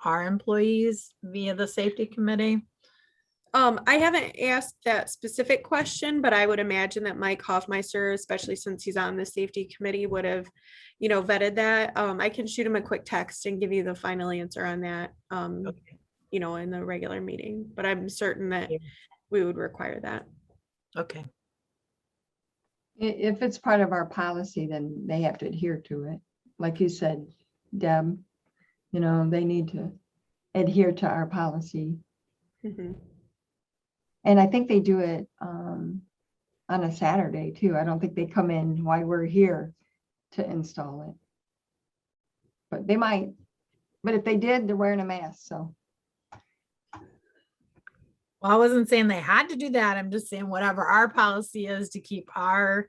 our employees via the safety committee? I haven't asked that specific question, but I would imagine that Mike Hoffmeister, especially since he's on the safety committee, would have, vetted that. I can shoot him a quick text and give you the final answer on that, Okay. in the regular meeting, but I'm certain that Yeah. we would require that. Okay. If it's part of our policy, then they have to adhere to it. Like you said, Deb, they need to adhere to our policy. Mhm. And I think they do it on a Saturday too. I don't think they come in while we're here to install it. But they might. But if they did, they're wearing a mask, so. Well, I wasn't saying they had to do that. I'm just saying whatever our policy is to keep our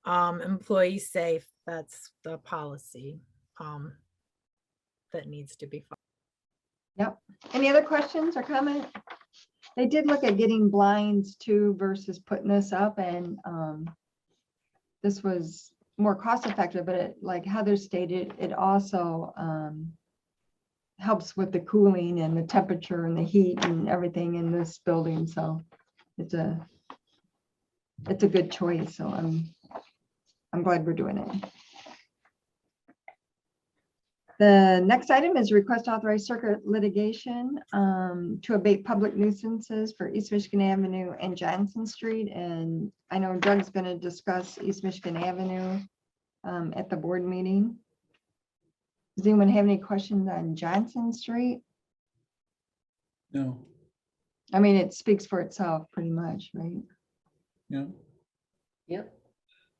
employees safe, that's the policy that needs to be followed. Yep. Any other questions or comments? They did look at getting blinds too versus putting this up, and this was more cost effective, but like Heather stated, it also helps with the cooling and the temperature and the heat and everything in this building. So it's a good choice. So I'm glad we're doing it. The next item is request authorized circuit litigation to abate public nuisances for East Michigan Avenue and Johnson Street. And I know Doug's going to discuss East Michigan Avenue at the board meeting. Does anyone have any questions on Johnson Street? No. I mean, it speaks for itself pretty much, right? Yeah. Yep.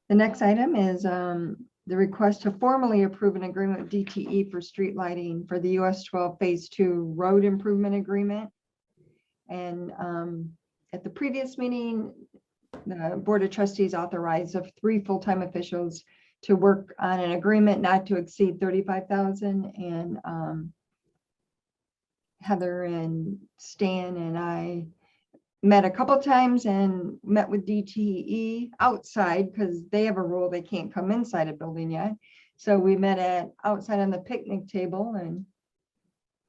The next item is the request to formally approve an agreement with DTE for street lighting for the US 12 Phase 2 road improvement agreement. And at the previous meeting, the Board of Trustees authorized of 3 full-time officials to work on an agreement not to exceed $35,000. And Heather and Stan and I met a couple times and met with DTE outside because they have a rule they can't come inside a building yet. So we met at outside on the picnic table and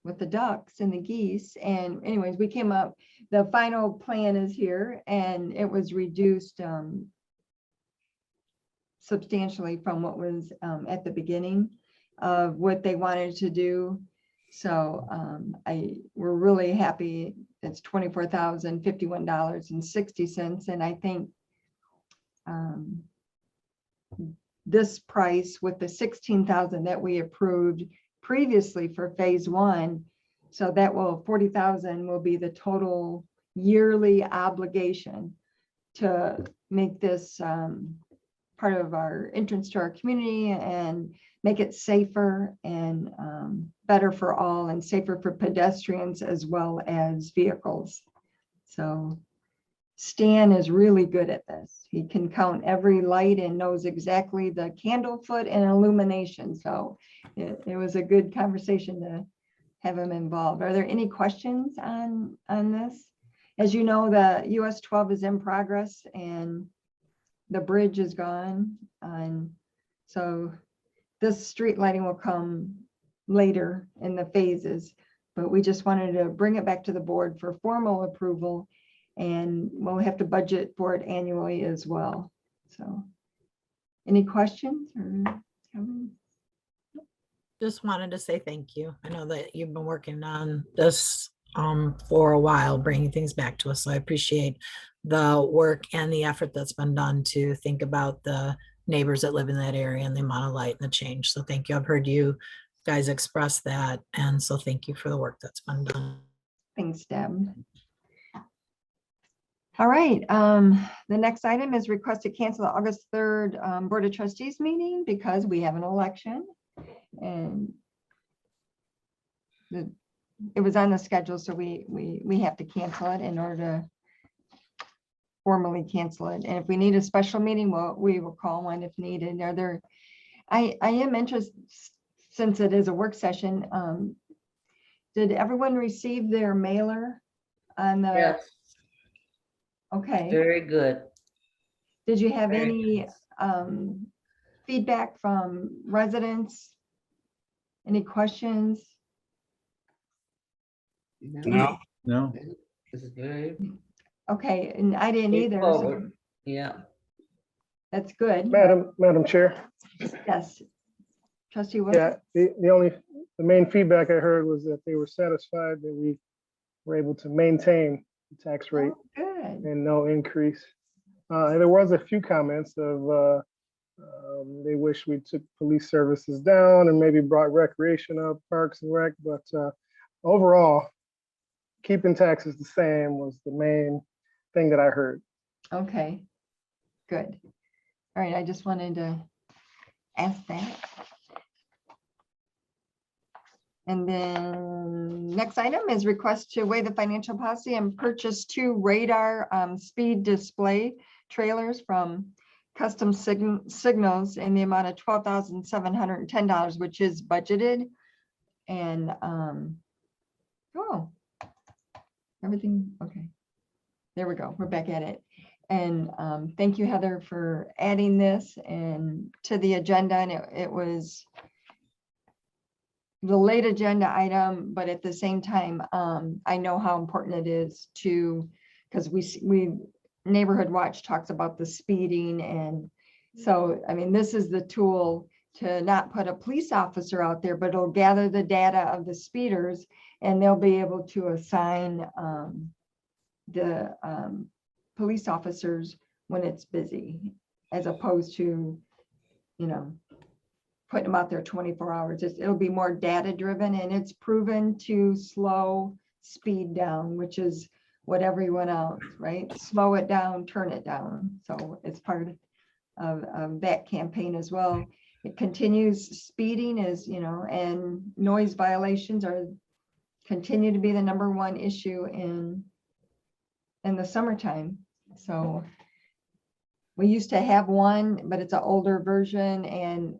with the ducks and the geese. And anyways, we came up, the final plan is here and it was reduced substantially from what was at the beginning of what they wanted to do. So we're really happy. It's $24,051.60. And I think this price with the 16,000 that we approved previously for phase 1, so that will 40,000 will be the total yearly obligation to make this part of our entrance to our community and make it safer and better for all and safer for pedestrians as well as vehicles. So Stan is really good at this. He can count every light and knows exactly the candle foot and illumination. So it was a good conversation to have him involved. Are there any questions on this? As you know, the US 12 is in progress and the bridge is gone. And so this street lighting will come later in the phases, but we just wanted to bring it back to the board for formal approval, and we'll have to budget for it annually as well. So any questions or comments? Just wanted to say thank you. I know that you've been working on this for a while, bringing things back to us. So I appreciate the work and the effort that's been done to think about the neighbors that live in that area and the amount of light and the change. So thank you. I've heard you guys express that. And so thank you for the work that's been done. Thanks, Deb. All right, the next item is request to cancel the August 3rd Board of Trustees meeting because we have an election. And it was on the schedule, so we have to cancel it in order to formally cancel it. And if we need a special meeting, we will call one if needed. I am interested, since it is a work session, did everyone receive their mailer on the? Yes, Okay. very good. Did you have Very any feedback from residents? Any questions? No. No. This is very Okay, and I didn't either. So straightforward. Yeah. that's good. Madam Chair. Yes. Trustee Wilson? Yeah, the main feedback I heard was that they were satisfied that we were able to maintain the tax rate Oh, good. and no increase. And there was a few comments of they wish we took police services down and maybe brought recreation up, parks and rec, but overall, keeping taxes the same was the main thing that I heard. Okay, good. All right, I just wanted to ask that. And then next item is request to waive the financial policy and purchase 2 radar speed display trailers from Custom Signals in the amount of $12,710, which is budgeted. And oh, everything okay. There we go. We're back at it. And thank you, Heather, for adding this and to the agenda. And it was the late agenda item, but at the same time, I know how important it is to, because we Neighborhood Watch talks about the speeding. And so, I mean, this is the tool to not put a police officer out there, but it'll gather the data of the speeders and they'll be able to assign the police officers when it's busy, as opposed to, putting them out there 24 hours. It'll be more data driven, and it's proven to slow speed down, which is whatever you want else, right? Slow it down, turn it down. So it's part of that campaign as well. It continues, speeding is, and noise violations continue to be the #1 issue in the summertime. So we used to have one, but it's an older version and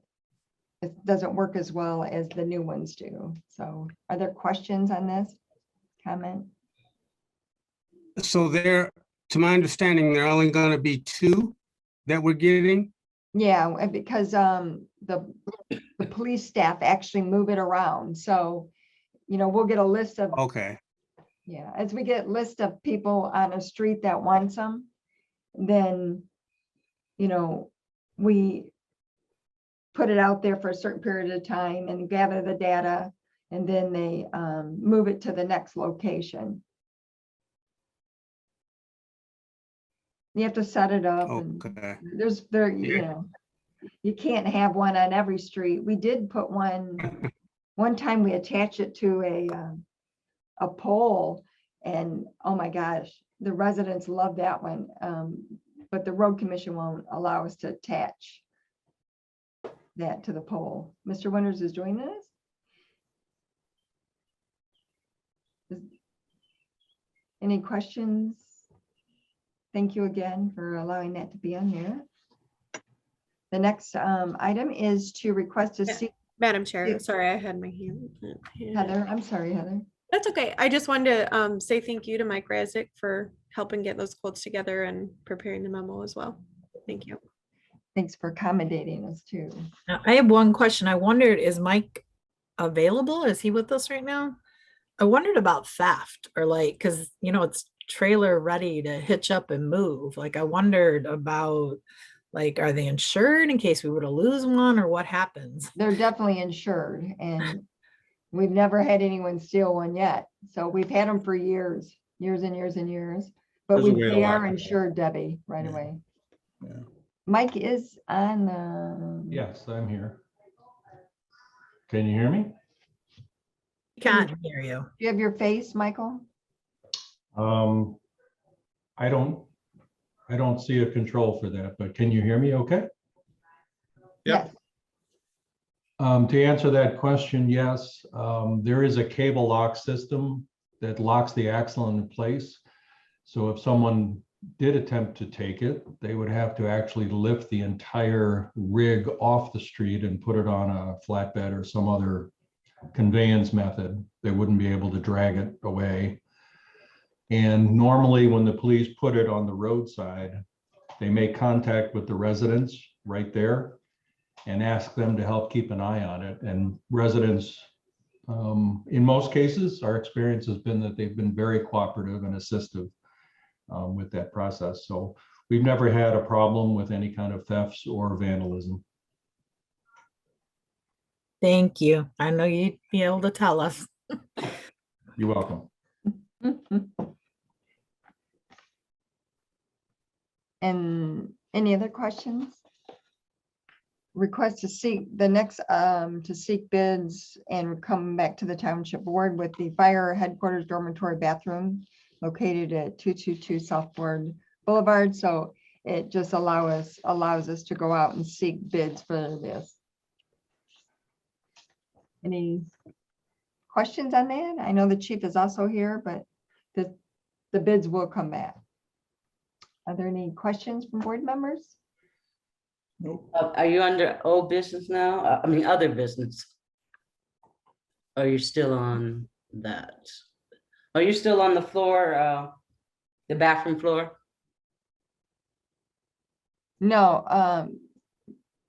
it doesn't work as well as the new ones do. So are there questions on this? Comment? So there, to my understanding, there are only going to be 2 that we're getting. Yeah, and because the police staff actually move it around. So, we'll get a list of, Okay, yeah, as we get list of people on a street that wants them, then, we put it out there for a certain period of time and gather the data, and then they move it to the next location. You have to set it up and okay. you can't have one on every street. We did put one time we attached it to a pole, and oh my gosh, the residents love that one. But the road commission won't allow us to attach that to the pole. Mr. Winters is doing this. Any questions? Thank you again for allowing that to be on here. The next item is to request to see Madam Chair, sorry, I had my hand. Heather. I'm sorry, Heather. That's okay. I just wanted to say thank you to Mike Razik for helping get those quotes together and preparing the memo as well. Thank you. Thanks for accommodating us too. Now, I have one question. I wondered, is Mike available? Is he with us right now? I wondered about theft or because, it's trailer ready to hitch up and move. I wondered about, are they insured in case we were to lose one, or what happens? They're definitely insured, and we've never had anyone steal one yet. So we've had them for years and years and years. But There's a way to they lock are them up. insured, Debbie, right Yeah. away. Yeah. Mike is on. Yes, I'm here. Can you hear me? Can't hear you. Do you have your face, Michael? I don't see a control for that, but can you hear me okay? Yep. Yes. To answer that question, yes, there is a cable lock system that locks the axle in place. So if someone did attempt to take it, they would have to actually lift the entire rig off the street and put it on a flatbed or some other conveyance method. They wouldn't be able to drag it away. And normally when the police put it on the roadside, they make contact with the residents right there and ask them to help keep an eye on it. And residents, in most cases, our experience has been that they've been very cooperative and assistive with that process. So we've never had a problem with any kind of thefts or vandalism. Thank you. I know you'd be able to tell us. You're welcome. And any other questions? Request to seek the next, to seek bids and come back to the township board with the fire headquarters dormitory bathroom located at 222 Southboard Boulevard. So it just allows us to go out and seek bids for this. Any questions on that? I know the chief is also here, but the bids will come back. Are there any questions from board members? Are you under old business now? I mean, other business? Are you still on that? Are you still on the floor, the bathroom floor? No,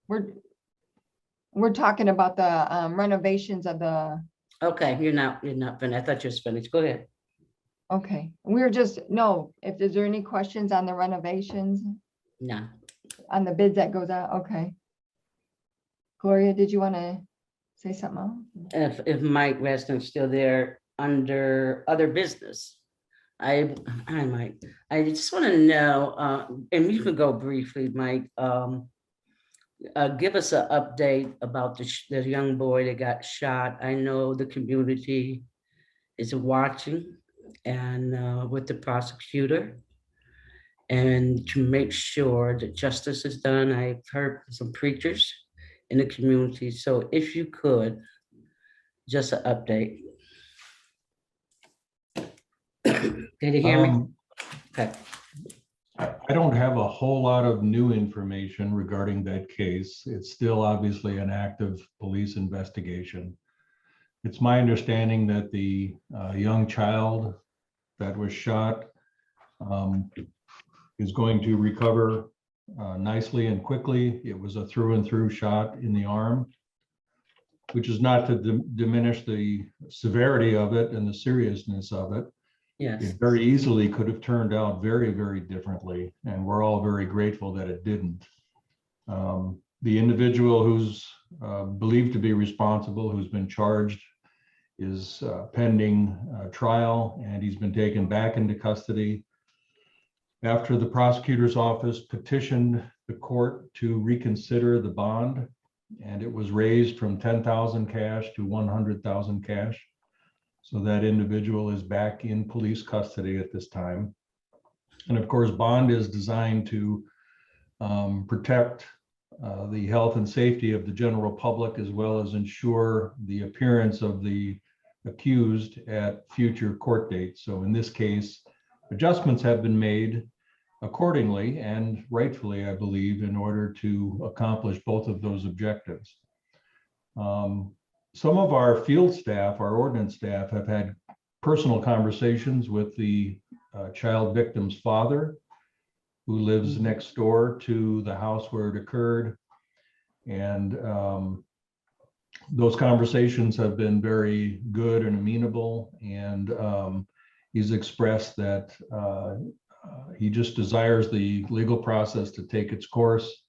we're talking about the renovations of the, Okay, you're not finished. I thought you was finished. Go ahead. okay, we're just, no, is there any questions on the renovations, No. on the bids that goes out? Okay. Gloria, did you want to say something else? If Mike Reston's still there under other business, I just want to know, and you can go briefly, Mike. Give us an update about the young boy that got shot. I know the community is watching, and with the prosecutor, and to make sure that justice is done. I've heard some preachers in the community, so if you could, just an update. Did you hear me? Okay. I don't have a whole lot of new information regarding that case. It's still obviously an active police investigation. It's my understanding that the young child that was shot is going to recover nicely and quickly. It was a through and through shot in the arm, which is not to diminish the severity of it and the seriousness of it. Yes. It very easily could have turned out very, very differently, and we're all very grateful that it didn't. The individual who's believed to be responsible, who's been charged, is pending trial, and he's been taken back into custody after the prosecutor's office petitioned the court to reconsider the bond, and it was raised from 10,000 cash to 100,000 cash. So that individual is back in police custody at this time. And of course, bond is designed to protect the health and safety of the general public, as well as ensure the appearance of the accused at future court dates. So in this case, adjustments have been made accordingly and rightfully, I believe, in order to accomplish both of those objectives. Some of our field staff, our ordnance staff, have had personal conversations with the child victim's father, who lives next door to the house where it occurred. And those conversations have been very good and amenable. And he's expressed that he just desires the legal process to take its course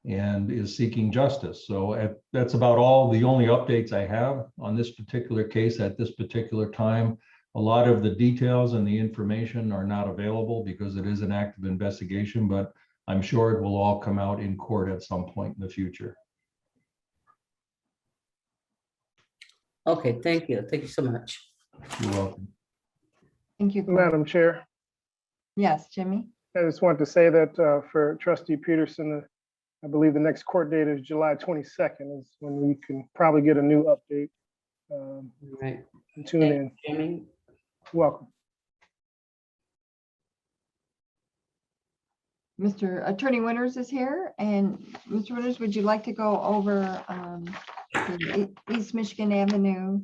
and is seeking justice. So that's about the only updates I have on this particular case at this particular time. A lot of the details and the information are not available because it is an active investigation, but I'm sure it will all come out in court at some point in the future. Okay, thank you. Thank you so much. You're welcome. Thank you. Corey. Madam Chair, Yes, Jimmy. I just wanted to say that for Trustee Peterson, I believe the next court date is July 22nd is when we can probably get a new update. All right. And tune Thank in. you, Jimmy. Welcome. Mr. Attorney Winters is here, and Mr. Winters, would you like to go over the East Michigan Avenue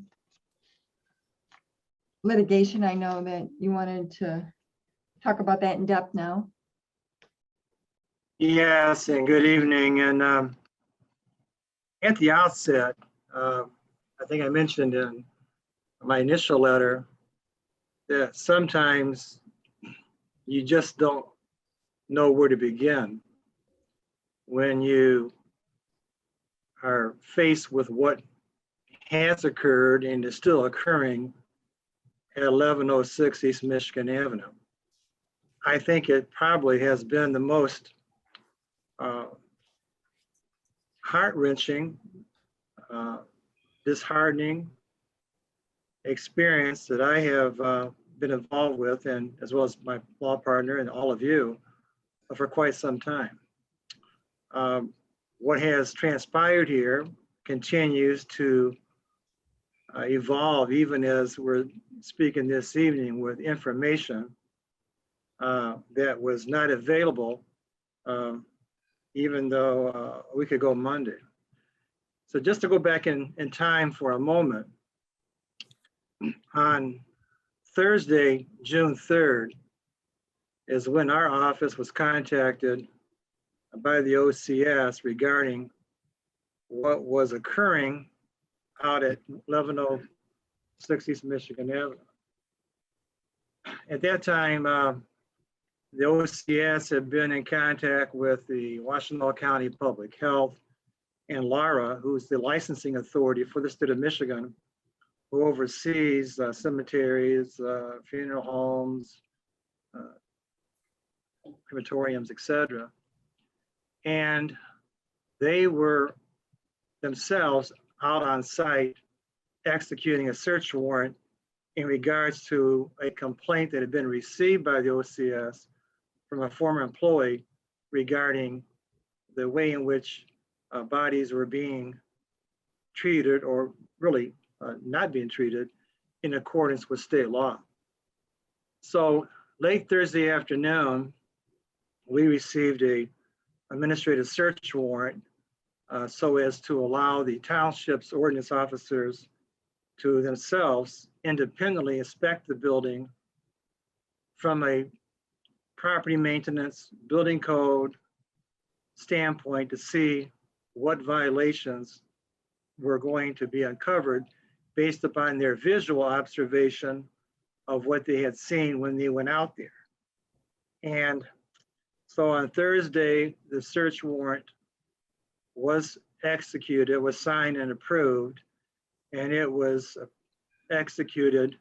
litigation? I know that you wanted to talk about that in depth now. Yes, and good evening. And at the outset, I think I mentioned in my initial letter that sometimes you just don't know where to begin when you are faced with what has occurred and is still occurring at 1106 East Michigan Avenue. I think it probably has been the most heart-wrenching, disheartening experience that I have been involved with, and as well as my law partner and all of you, for quite some time. What has transpired here continues to evolve, even as we're speaking this evening, with information that was not available even though a week ago Monday. So just to go back in time for a moment, on Thursday, June 3rd, is when our office was contacted by the OCS regarding what was occurring out at 1106 East Michigan Avenue. At that time, the OCS had been in contact with the Washtenaw County Public Health and Lara, who's the licensing authority for the state of Michigan, who oversees cemeteries, funeral homes, crematoriums, etc. And they were themselves out on site executing a search warrant in regards to a complaint that had been received by the OCS from a former employee regarding the way in which bodies were being treated, or really not being treated in accordance with state law. So late Thursday afternoon, we received a administrative search warrant so as to allow the township's ordinance officers to themselves independently inspect the building from a property maintenance, building code standpoint to see what violations were going to be uncovered based upon their visual observation of what they had seen when they went out there. And so on Thursday, the search warrant was executed, was signed and approved, and it was executed.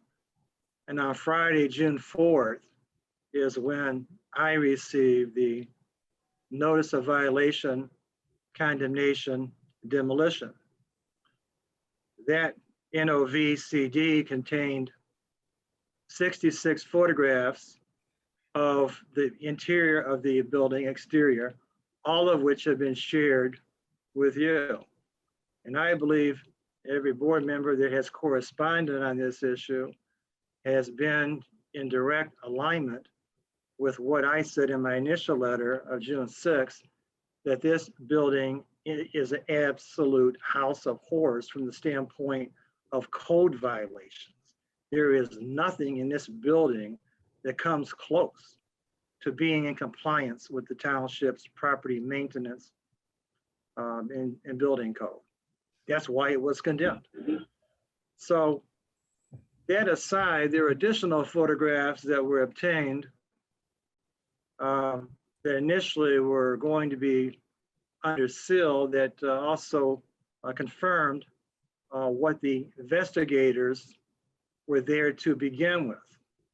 And on Friday, June 4th, is when I received the notice of violation, condemnation, demolition. That NOVCD contained 66 photographs of the interior of the building exterior, all of which have been shared with you. And I believe every board member that has corresponded on this issue has been in direct alignment with what I said in my initial letter of June 6th, that this building is an absolute house of horrors from the standpoint of code violations. There is nothing in this building that comes close to being in compliance with the township's property maintenance and building code. That's why it was condemned. So that aside, there are additional photographs that were obtained that initially were going to be under seal that also confirmed what the investigators were there to begin with.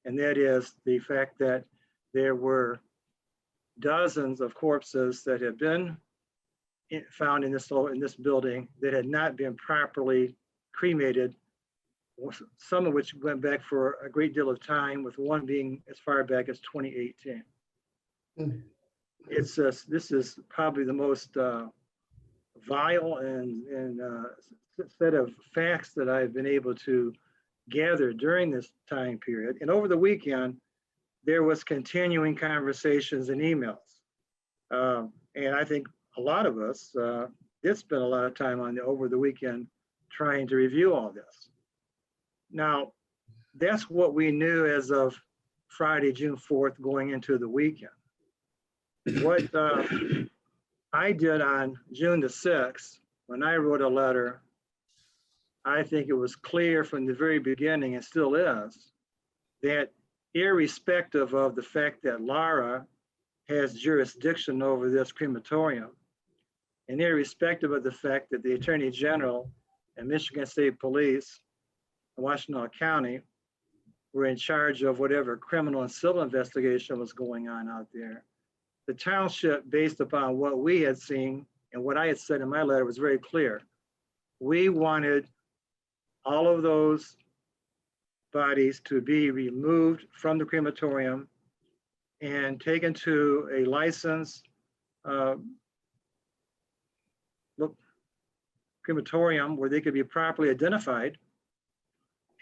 And that is the fact that there were dozens of corpses that had been found in this building that had not been properly cremated, some of which went back for a great deal of time, with one being as far back as 2018. It's this is probably the most vile and set of facts that I've been able to gather during this time period. And over the weekend, there was continuing conversations and emails. And I think a lot of us did spend a lot of time over the weekend trying to review all this. Now, that's what we knew as of Friday, June 4th, going into the weekend. What I did on June the 6th, when I wrote a letter, I think it was clear from the very beginning, and still is, that irrespective of the fact that Lara has jurisdiction over this crematorium, and irrespective of the fact that the Attorney General and Michigan State Police and Washtenaw County were in charge of whatever criminal and civil investigation was going on out there, the township, based upon what we had seen and what I had said in my letter, was very clear. We wanted all of those bodies to be removed from the crematorium and taken to a licensed crematorium where they could be properly identified,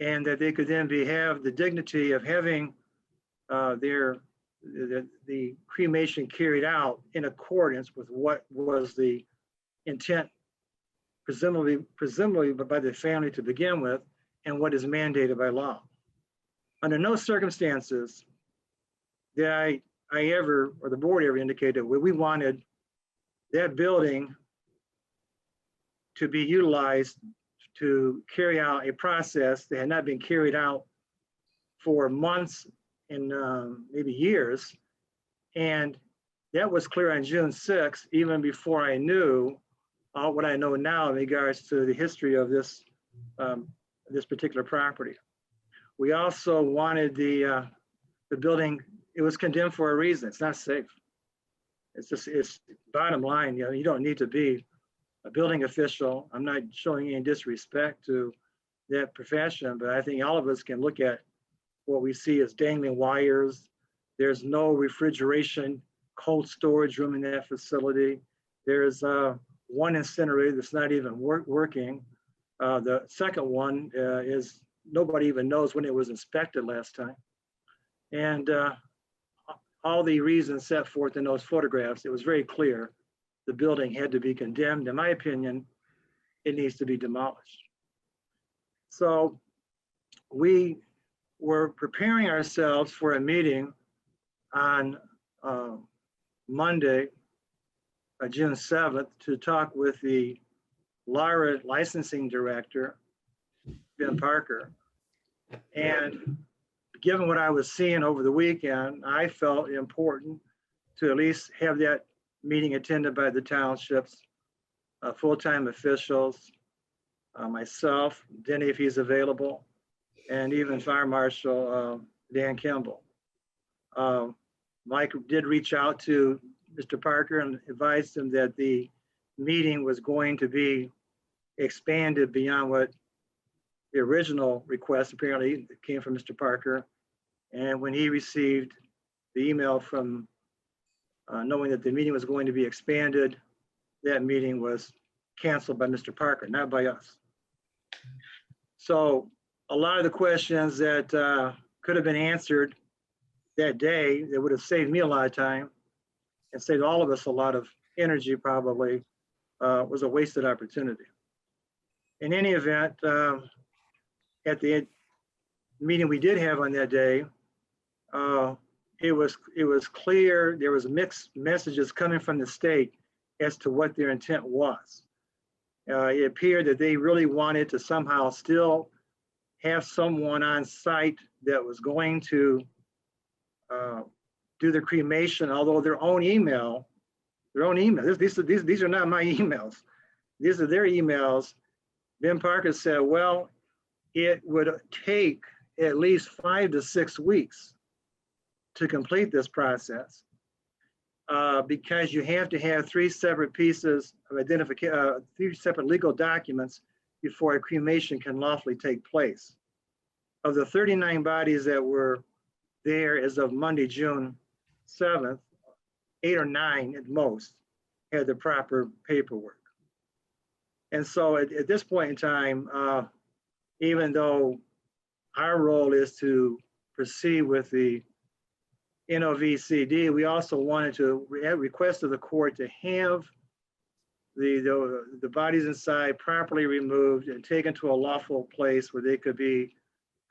and that they could then have the dignity of having the cremation carried out in accordance with what was the intent, presumably by the family to begin with, and what is mandated by law. Under no circumstances did I ever, or the board ever, indicated we wanted that building to be utilized to carry out a process that had not been carried out for months and maybe years. And that was clear on June 6th, even before I knew what I know now in regards to the history of this this particular property. We also wanted the building, it was condemned for a reason. It's not safe. It's bottom line, you don't need to be a building official. I'm not showing any disrespect to that profession, but I think all of us can look at what we see as dangling wires. There's no refrigeration, cold storage room in that facility. There's one incinerator that's not even working. The second one is nobody even knows when it was inspected last time. And all the reasons set forth in those photographs, it was very clear the building had to be condemned. In my opinion, it needs to be demolished. So we were preparing ourselves for a meeting on Monday, June 7th, to talk with the Lara licensing director, Ben Parker. And given what I was seeing over the weekend, I felt important to at least have that meeting attended by the township's full-time officials, myself, Denny if he's available, and even Fire Marshal Dan Kimball. Mike did reach out to Mr. Parker and advised him that the meeting was going to be expanded beyond what the original request apparently came from Mr. Parker. And when he received the email from knowing that the meeting was going to be expanded, that meeting was canceled by Mr. Parker, not by us. So a lot of the questions that could have been answered that day, that would have saved me a lot of time and saved all of us a lot of energy probably, was a wasted opportunity. In any event, at the meeting we did have on that day, it was clear there was mixed messages coming from the state as to what their intent was. It appeared that they really wanted to somehow still have someone on site that was going to do the cremation, although their own email, these are not my emails. These are their emails. Ben Parker said, well, it would take at least 5 to 6 weeks to complete this process because you have to have 3 separate pieces of identification, 3 separate legal documents before a cremation can lawfully take place. Of the 39 bodies that were there as of Monday, June 7th, 8 or 9 at most had the proper paperwork. And so at this point in time, even though our role is to proceed with the NOVCD, we also wanted to request of the court to have the bodies inside properly removed and taken to a lawful place where they could be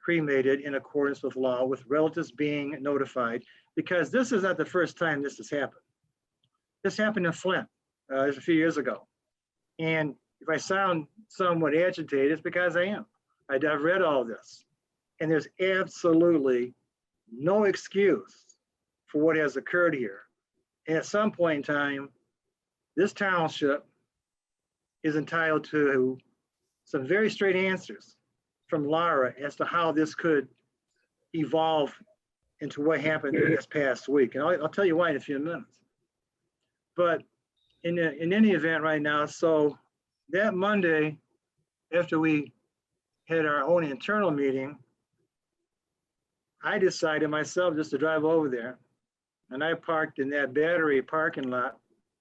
cremated in accordance with law, with relatives being notified, because this is not the first time this has happened. This happened in Flint a few years ago. And if I sound somewhat agitated, it's because I am. I've read all this, and there's absolutely no excuse for what has occurred here. And at some point in time, this township is entitled to some very straight answers from Lara as to how this could evolve into what happened this past week. And I'll tell you why in a few minutes. But in any event right now, so that Monday, after we had our own internal meeting, I decided myself just to drive over there. And I parked in that Battery parking lot.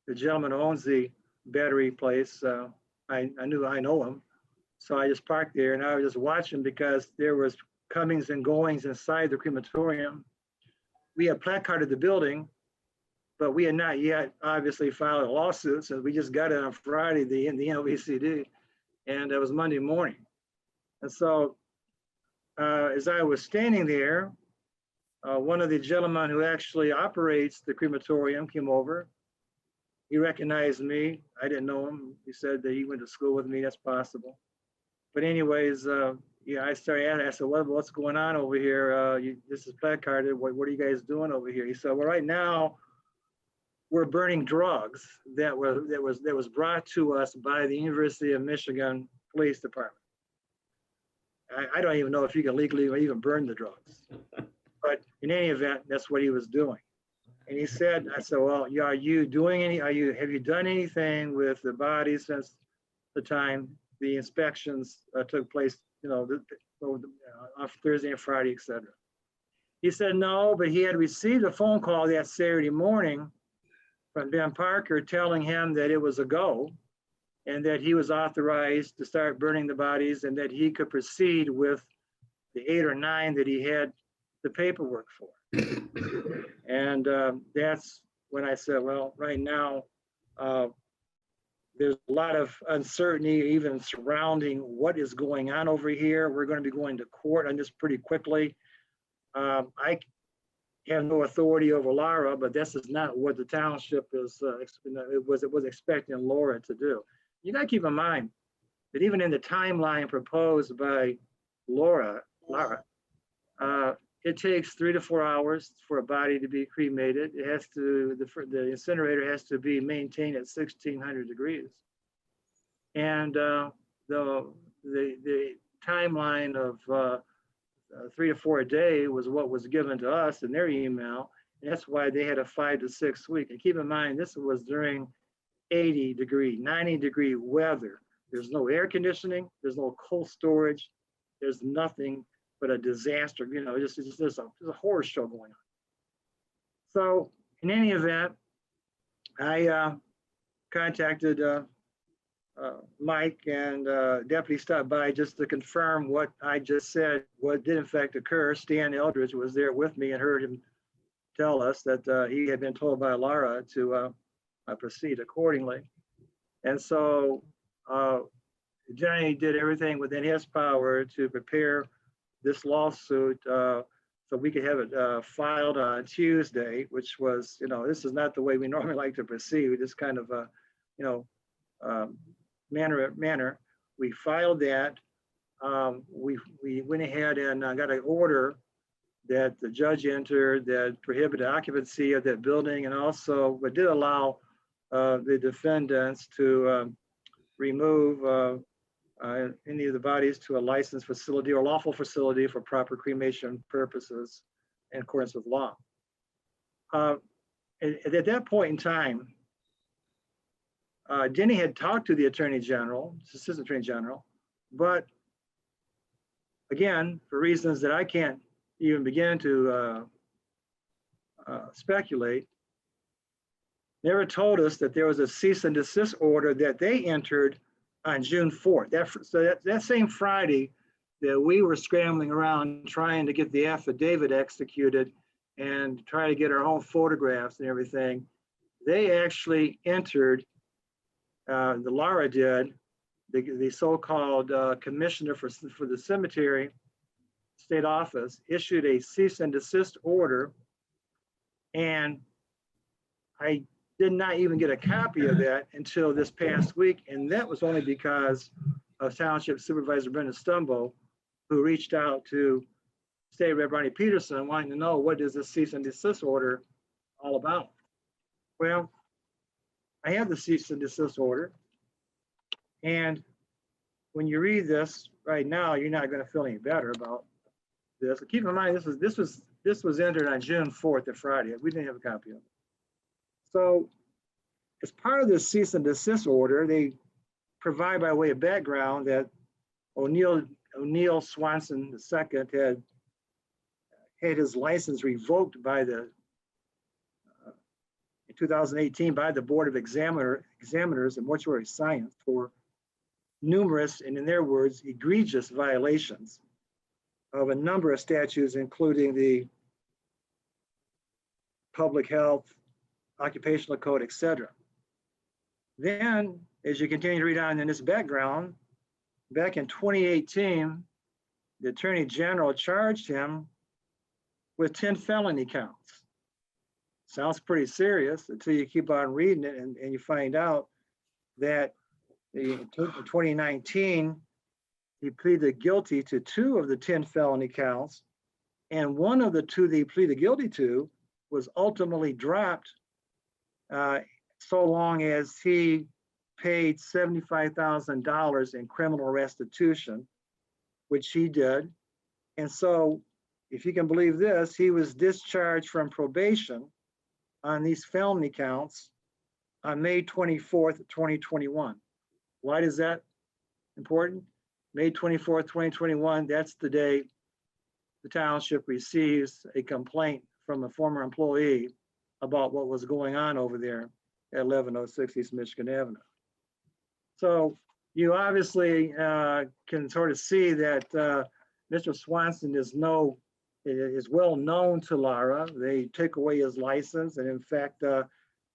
The gentleman who owns the Battery place, I know him. So I just parked there and I was just watching because there was comings and goings inside the crematorium. We had placarded the building, but we had not yet obviously filed a lawsuit. So we just got it on Friday, the NOVCD, and it was Monday morning. And so as I was standing there, one of the gentlemen who actually operates the crematorium came over. He recognized me. I didn't know him. He said that he went to school with me. That's possible. But anyways, yeah, I started asking, I said, what's going on over here? This is placarded. What are you guys doing over here? He said, well, right now we're burning drugs that was brought to us by the University of Michigan Police Department. I don't even know if you can legally even burn the drugs. But in any event, that's what he was doing. And he said, I said, well, have you done anything with the bodies since the time the inspections took place off Thursday and Friday, etc. He said no, but he had received a phone call that Saturday morning from Ben Parker telling him that it was a go and that he was authorized to start burning the bodies and that he could proceed with the 8 or 9 that he had the paperwork for. And that's when I said, well, right now, there's a lot of uncertainty even surrounding what is going on over here. We're going to be going to court on this pretty quickly. I have no authority over Laura, but this is not what the township is, it was expecting Laura to do. You got to keep in mind that even in the timeline proposed by Lara, it takes 3 to 4 hours for a body to be cremated. It has to, the incinerator has to be maintained at 1600 degrees. And the timeline of 3 to 4 a day was what was given to us in their email. And that's why they had a 5 to 6 week. And keep in mind, this was during 80 degree, 90 degree weather. There's no air conditioning. There's no cold storage. There's nothing but a disaster, it's just a horror show going on. So in any event, I contacted Mike, and deputy stopped by just to confirm what I just said, what did in fact occur. Stan Eldridge was there with me and heard him tell us that he had been told by Lara to proceed accordingly. And so Johnny did everything within his power to prepare this lawsuit so we could have it filed on Tuesday, which was, this is not the way we normally like to proceed. We just kind of, manner. We filed that. We went ahead and got an order that the judge entered that prohibited occupancy of that building, and also but did allow the defendants to remove any of the bodies to a licensed facility or lawful facility for proper cremation purposes in accordance with law. At that point in time, Denny had talked to the Attorney General, Assistant Attorney General, but again, for reasons that I can't even begin to speculate, never told us that there was a cease and desist order that they entered on June 4th. That same Friday that we were scrambling around trying to get the affidavit executed and try to get our own photographs and everything, they actually entered, the Lara did, the so-called commissioner for the cemetery state office issued a cease and desist order, and I did not even get a copy of that until this past week, and that was only because of Township Supervisor Brenda Stumbo, who reached out to State Rep Ronnie Peterson wanting to know what is this cease and desist order all about. Well, I have the cease and desist order, and when you read this right now, you're not going to feel any better about this. Keep in mind, this was entered on June 4th, at Friday. We didn't have a copy of it. So as part of the cease and desist order, they provide by way of background that O'Neill Swanson II had his license revoked by in 2018 by the Board of Examiners in Mortuary Science for numerous, and in their words, egregious violations of a number of statutes, including the Public Health, Occupational Code, etc. Then, as you continue to read on in this background, back in 2018, the Attorney General charged him with 10 felony counts. Sounds pretty serious until you keep on reading it and you find out that in 2019, he pleaded guilty to 2 of the 10 felony counts, and one of the 2 that he pleaded guilty to was ultimately dropped so long as he paid $75,000 in criminal restitution, which he did. And so, if you can believe this, he was discharged from probation on these felony counts on May 24th, 2021. Why is that important? May 24th, 2021, that's the day the township receives a complaint from a former employee about what was going on over there at 1106 East Michigan Avenue. So you obviously can sort of see that Mr. Swanson is well known to Lara. They took away his license, and in fact,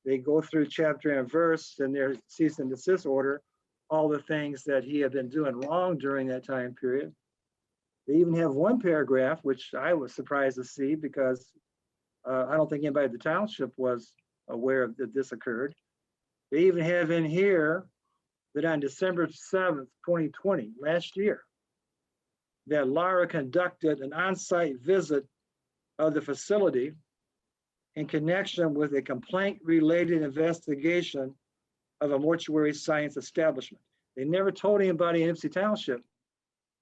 they go through chapter and verse in their cease and desist order, all the things that he had been doing wrong during that time period. They even have one paragraph, which I was surprised to see because I don't think anybody at the township was aware of that this occurred. They even have in here that on December 7th, 2020, last year, that Lara conducted an on-site visit of the facility in connection with a complaint-related investigation of a mortuary science establishment. They never told anybody in Ypsilanti Township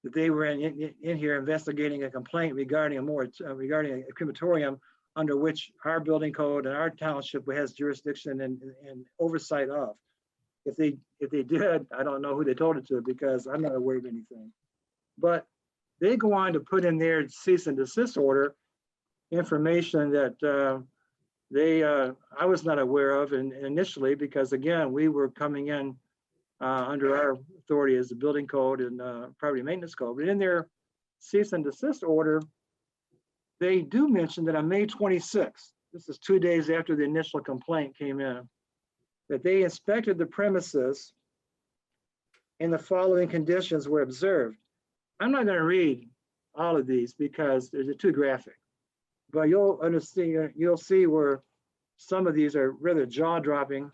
that they were in here investigating a complaint regarding a crematorium under which our building code and our township has jurisdiction and oversight of. If they did, I don't know who they told it to because I'm not aware of anything. But they go on to put in their cease and desist order information that I was not aware of initially because again, we were coming in under our authority as the building code and property maintenance code. But in their cease and desist order, they do mention that on May 26th, this is 2 days after the initial complaint came in, that they inspected the premises and the following conditions were observed. I'm not going to read all of these because they're too graphic, but you'll understand, you'll see where some of these are rather jaw-dropping.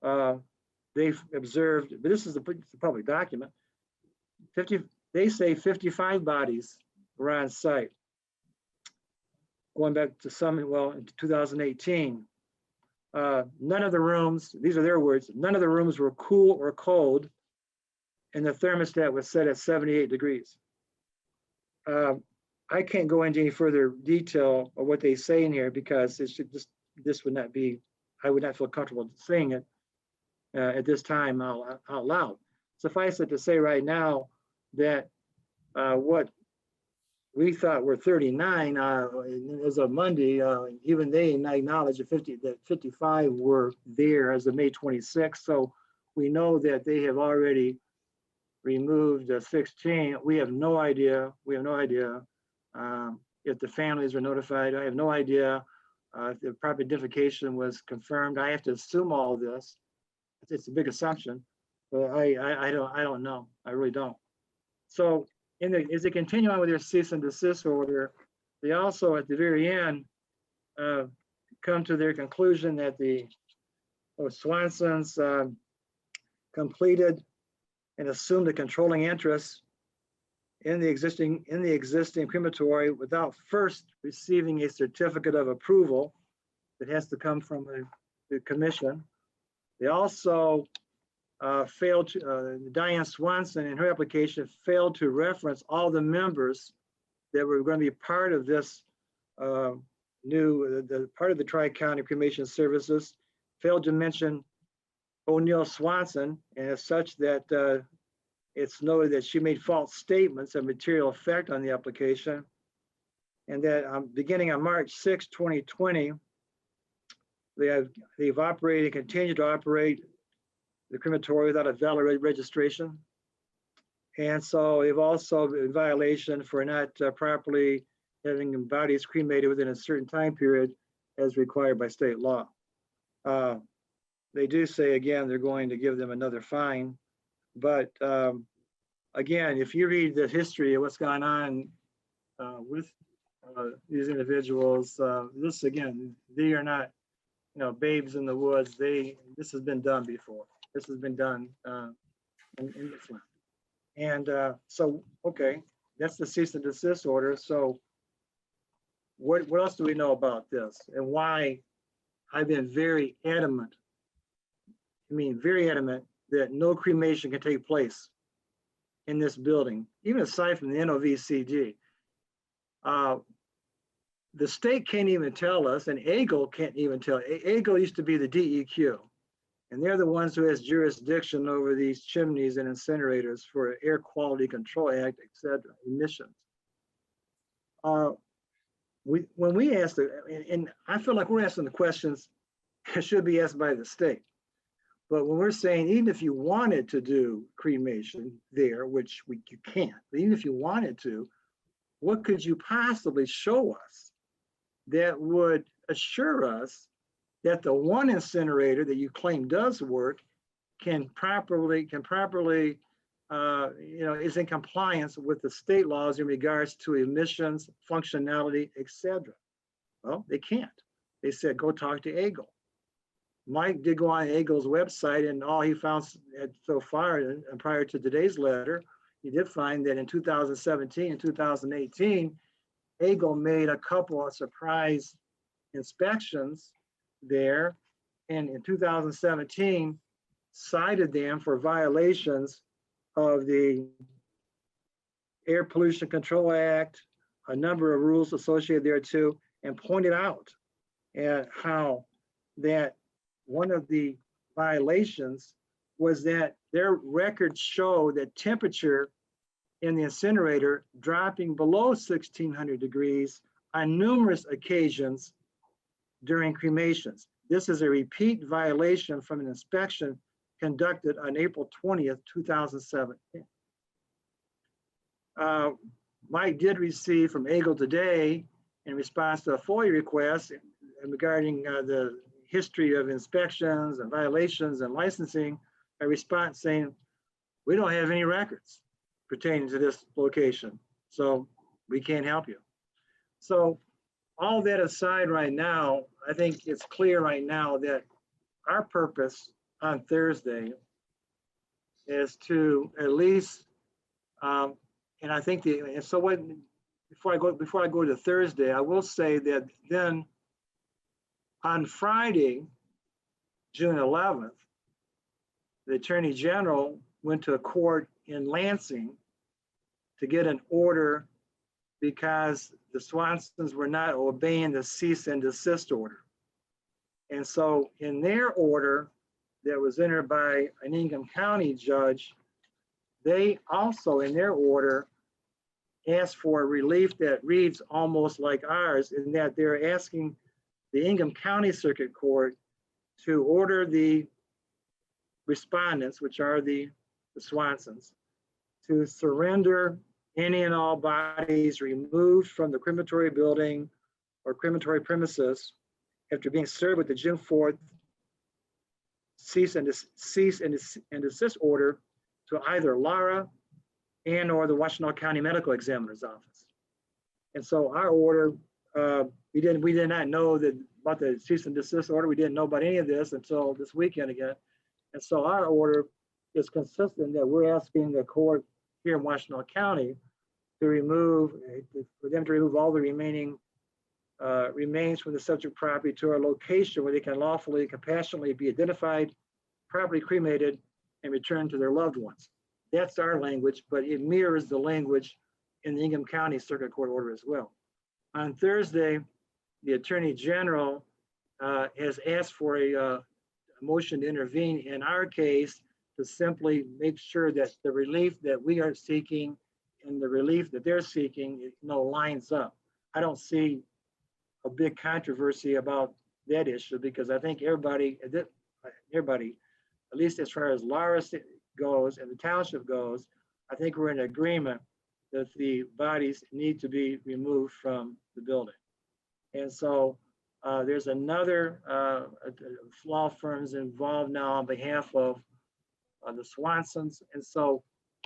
They've observed, but this is a public document, they say 55 bodies were on site. Going back to in 2018, none of the rooms, these are their words, none of the rooms were cool or cold, and the thermostat was set at 78 degrees. I can't go into any further detail of what they say in here because this would not be, I would not feel comfortable saying it at this time out loud. Suffice it to say right now that what we thought were 39 as of Monday, even they acknowledge that 55 were there as of May 26th. So we know that they have already removed 16. We have no idea. If the families were notified. I have no idea if the proper identification was confirmed. I have to assume all this. It's a big assumption, but I don't know. I really don't. So as they continue on with their cease and desist order, they also at the very end come to their conclusion that the Swansons completed and assumed a controlling interest in the existing crematory without first receiving a certificate of approval that has to come from the commission. They also failed to, Diane Swanson in her application failed to reference all the members that were going to be part of this part of the Tri-County Cremation Services, failed to mention O'Neill Swanson, and as such that it's noted that she made false statements of material effect on the application, and that beginning on March 6, 2020, they've operated and continue to operate the crematory without a valid registration. And so they've also been in violation for not properly having bodies cremated within a certain time period as required by state law. They do say, again, they're going to give them another fine. But again, if you read the history of what's gone on with these individuals, this again, they are not, babes in the woods. This has been done before. This has been done in Ypsilanti. And so, okay, that's the cease and desist order. So what else do we know about this and why I've been very adamant, very adamant that no cremation can take place in this building, even aside from the NOVCG. The state can't even tell us, and AGLE can't even tell. AGLE used to be the DEQ. And they're the ones who has jurisdiction over these chimneys and incinerators for Air Quality Control Act, et cetera, emissions. When we asked, and I feel like we're asking the questions that should be asked by the state. But when we're saying, even if you wanted to do cremation there, which you can't, but even if you wanted to, what could you possibly show us that would assure us that the one incinerator that you claim does work can properly, is in compliance with the state laws in regards to emissions, functionality, etc. Well, they can't. They said, go talk to Eagle. Mike did go on Eagle's website, and all he found so far, and prior to today's letter, he did find that in 2017 and 2018, Eagle made a couple of surprise inspections there, and in 2017 cited them for violations of the Air Pollution Control Act, a number of rules associated there too, and pointed out at how that one of the violations was that their records show that temperature in the incinerator dropping below 1600 degrees on numerous occasions during cremations. This is a repeat violation from an inspection conducted on April 20th, 2017. Mike did receive from Eagle today, in response to a FOIA request regarding the history of inspections and violations and licensing, a response saying, we don't have any records pertaining to this location, so we can't help you. So all that aside right now, I think it's clear right now that our purpose on Thursday is to at least, and I think before I go to Thursday, I will say that then on Friday, June 11th, the Attorney General went to a court in Lansing to get an order because the Swansons were not obeying the cease and desist order. And so in their order that was entered by an Ingham County judge, they also in their order asked for a relief that reads almost like ours, in that they're asking the Ingham County Circuit Court to order the respondents, which are the Swansons, to surrender any and all bodies removed from the crematory building or crematory premises after being served with the June 4th cease and desist order to either Lara and or the Washtenaw County Medical Examiner's Office. And so our order, we did not know about the cease and desist order. We didn't know about any of this until this weekend again. And so our order is consistent that we're asking the court here in Washtenaw County to for them to remove all the remaining remains from the subject property to a location where they can lawfully and compassionately be identified, properly cremated, and returned to their loved ones. That's our language, but it mirrors the language in the Ingham County Circuit Court order as well. On Thursday, the Attorney General has asked for a motion to intervene in our case to simply make sure that the relief that we are seeking and the relief that they're seeking, lines up. I don't see a big controversy about that issue because I think everybody, at least as far as Lara goes and the township goes, I think we're in agreement that the bodies need to be removed from the building. And so there's another law firms involved now on behalf of the Swansons. And so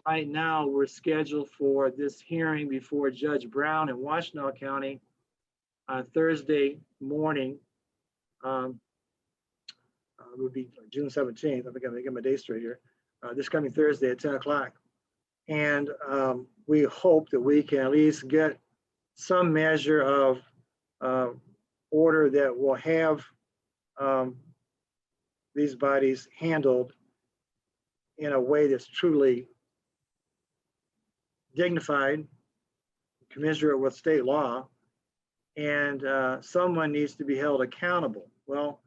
right now we're scheduled for this hearing before Judge Brown in Washtenaw County on Thursday morning. It would be June 17th. I think I'm gonna get my day straight here. This coming Thursday at 10 o'clock. And we hope that we can at least get some measure of order that will have these bodies handled in a way that's truly dignified, commensurate with state law, and someone needs to be held accountable. Well,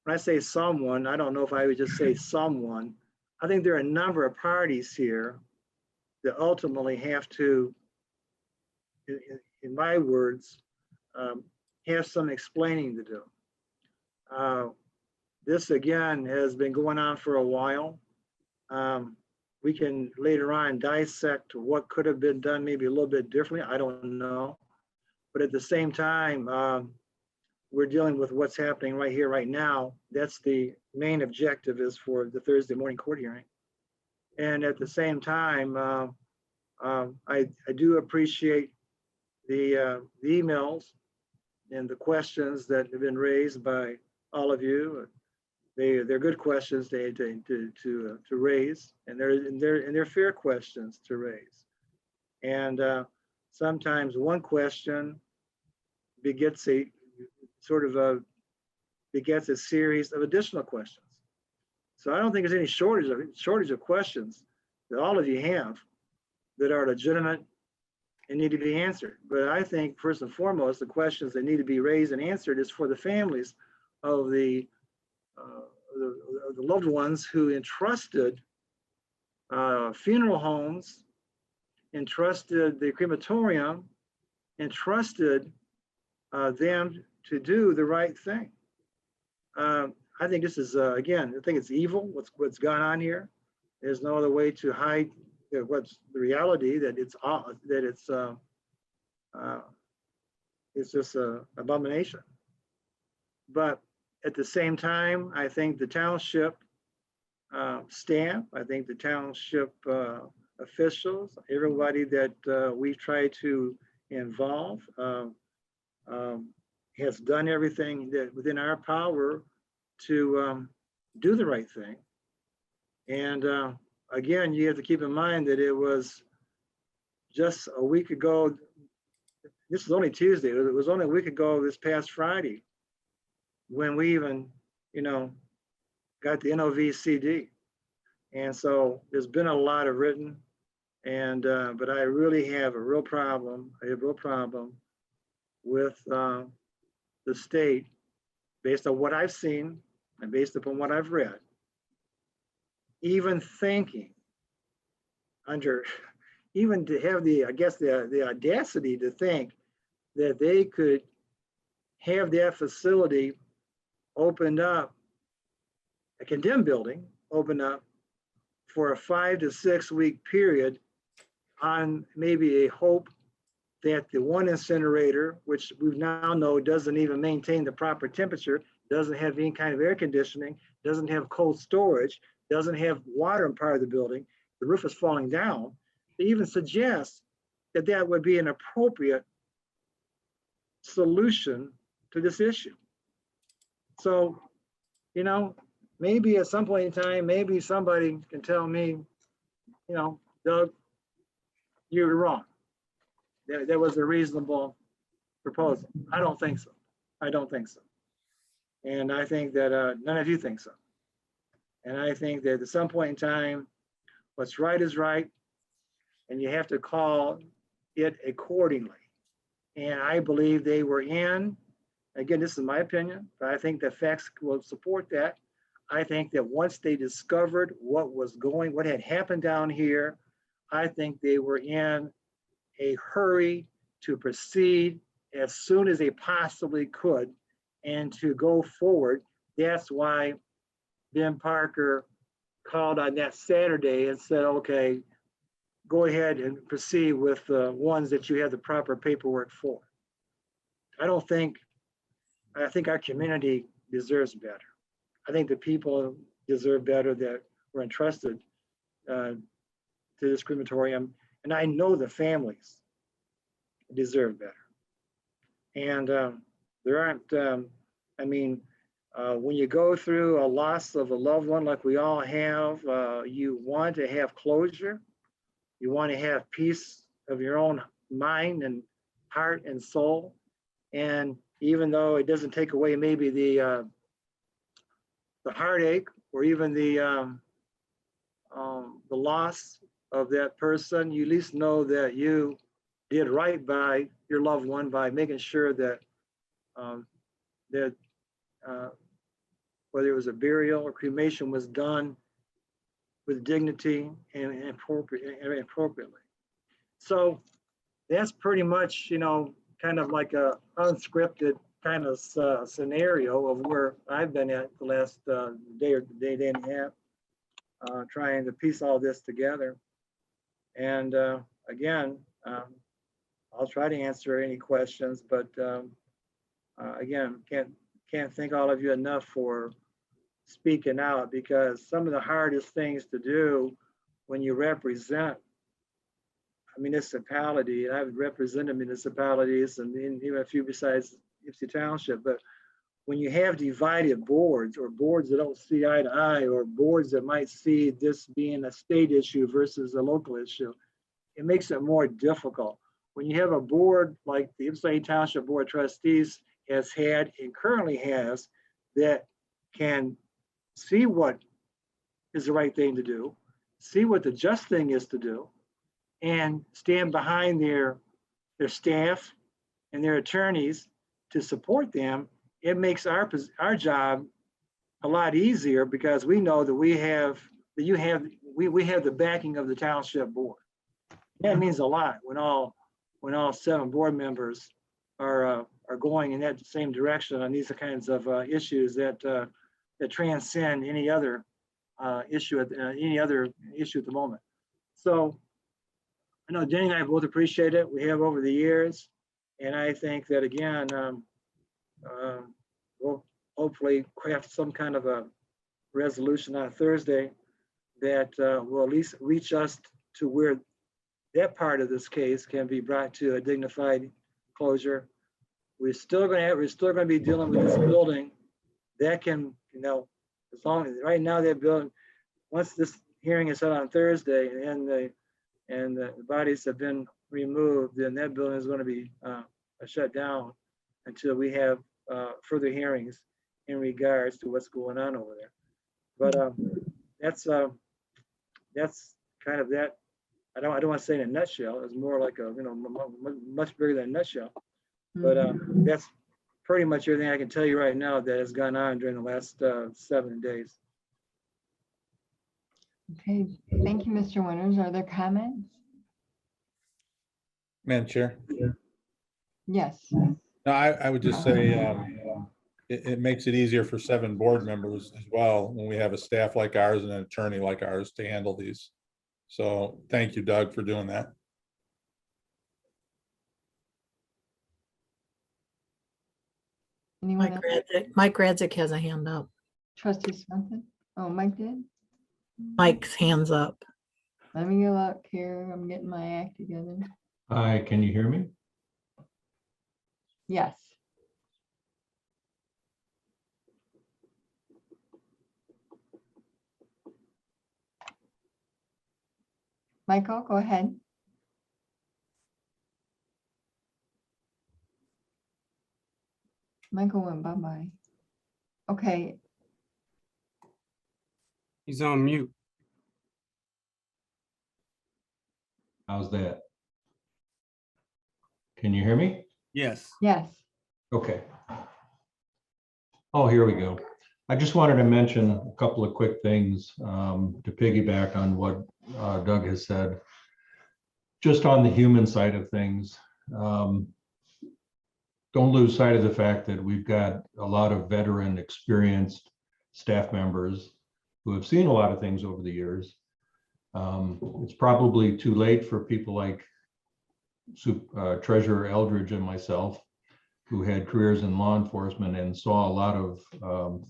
when I say someone, I don't know if I would just say someone. I think there are a number of parties here that ultimately have to, in my words, have some explaining to do. This again has been going on for a while. We can later on dissect what could have been done maybe a little bit differently. I don't know. But at the same time, we're dealing with what's happening right here, right now. That's the main objective, is for the Thursday morning court hearing. And at the same time, I do appreciate the emails and the questions that have been raised by all of you. They're good questions to raise, and they're fair questions to raise. And sometimes one question begets a series of additional questions. So I don't think there's any shortage of questions that all of you have that are legitimate and need to be answered. But I think first and foremost, the questions that need to be raised and answered is for the families of the loved ones who entrusted funeral homes, entrusted the crematorium, entrusted them to do the right thing. I think this is, again, I think it's evil, what's gone on here. There's no other way to hide what's the reality, that it's just an abomination. But at the same time, I think the township staff, I think the township officials, everybody that we try to involve has done everything that within our power to do the right thing. And again, you have to keep in mind that it was just a week ago. This is only Tuesday. It was only a week ago, this past Friday, when we even, got the NOV-CD. And so there's been a lot of written, and but I really have a real problem. I have a real problem with the state, based on what I've seen and based upon what I've read, even thinking even to have the audacity to think that they could have that facility opened up, a condemned building opened up for a 5 to 6 week period on maybe a hope that the one incinerator, which we now know doesn't even maintain the proper temperature, doesn't have any kind of air conditioning, doesn't have cold storage, doesn't have water in part of the building, the roof is falling down, they even suggest that that would be an appropriate solution to this issue. So, maybe at some point in time, maybe somebody can tell me, Doug, you were wrong. That was a reasonable proposal. I don't think so. I don't think so. And I think that none of you think so. And I think that at some point in time, what's right is right, and you have to call it accordingly. And I believe they were in, again, this is my opinion, but I think the facts will support that. I think that once they discovered what had happened down here, I think they were in a hurry to proceed as soon as they possibly could and to go forward. That's why Ben Parker called on that Saturday and said, okay, go ahead and proceed with the ones that you have the proper paperwork for. I think our community deserves better. I think the people deserve better that were entrusted to this crematorium. And I know the families deserve better. And there aren't, when you go through a loss of a loved one like we all have, you want to have closure. You want to have peace of your own mind and heart and soul. And even though it doesn't take away maybe the heartache or even the loss of that person, you at least know that you did right by your loved one by making sure that whether it was a burial or cremation, was done with dignity and appropriately. So that's pretty much, you know, kind of like a unscripted kind of scenario of where I've been at the last day and a half, trying to piece all this together. And again, I'll try to answer any questions, but again, can't thank all of you enough for speaking out, because some of the hardest things to do when you represent a municipality, and I've represented municipalities and even a few besides Ypsilanti Township, but when you have divided boards, or boards that don't see eye to eye, or boards that might see this being a state issue versus a local issue, it makes it more difficult. When you have a board like the Ypsilanti Township Board of Trustees has had and currently has, that can see what is the right thing to do, see what the just thing is to do, and stand behind their staff and their attorneys to support them, it makes our job a lot easier, because we know that we have the backing of the township board. That means a lot when all 7 board members are going in that same direction on these kinds of issues that transcend any other issue at the moment. So I know Denny and I both appreciate it. We have over the years, and I think that again, we'll hopefully craft some kind of a resolution on Thursday that will at least reach us to where that part of this case can be brought to a dignified closure. We're still going to be dealing with this building that can, you know, as long as right now that building, once this hearing is set on Thursday and the bodies have been removed, then that building is going to be shut down until we have further hearings in regards to what's going on over there. But that's kind of that. I don't want to say in a nutshell. It's more like a, you know, much bigger than a nutshell. But that's pretty much everything I can tell you right now that has gone on during the last 7 days. Okay, thank you, Mr. Winters. Are there comments? Madam Chair. Yes. No, I would just say it makes it easier for 7 board members as well when we have a staff like ours and an attorney like ours to handle these. So thank you, Doug, for doing that. Anyone else? Mike Radzik has a hand up. Trustee Swenson? Oh, Mike did? Mike's hands up. Let me go look here. I'm getting my act together. Hi, can you hear me? Yes. Michael, go ahead. Michael went bye-bye. Okay. He's on mute. How's that? Can you hear me? Yes. Yes. Okay. Oh, here we go. I just wanted to mention a couple of quick things to piggyback on what Doug has said. Just on the human side of things, don't lose sight of the fact that we've got a lot of veteran, experienced staff members who have seen a lot of things over the years. It's probably too late for people like Treasurer Eldridge and myself, who had careers in law enforcement and saw a lot of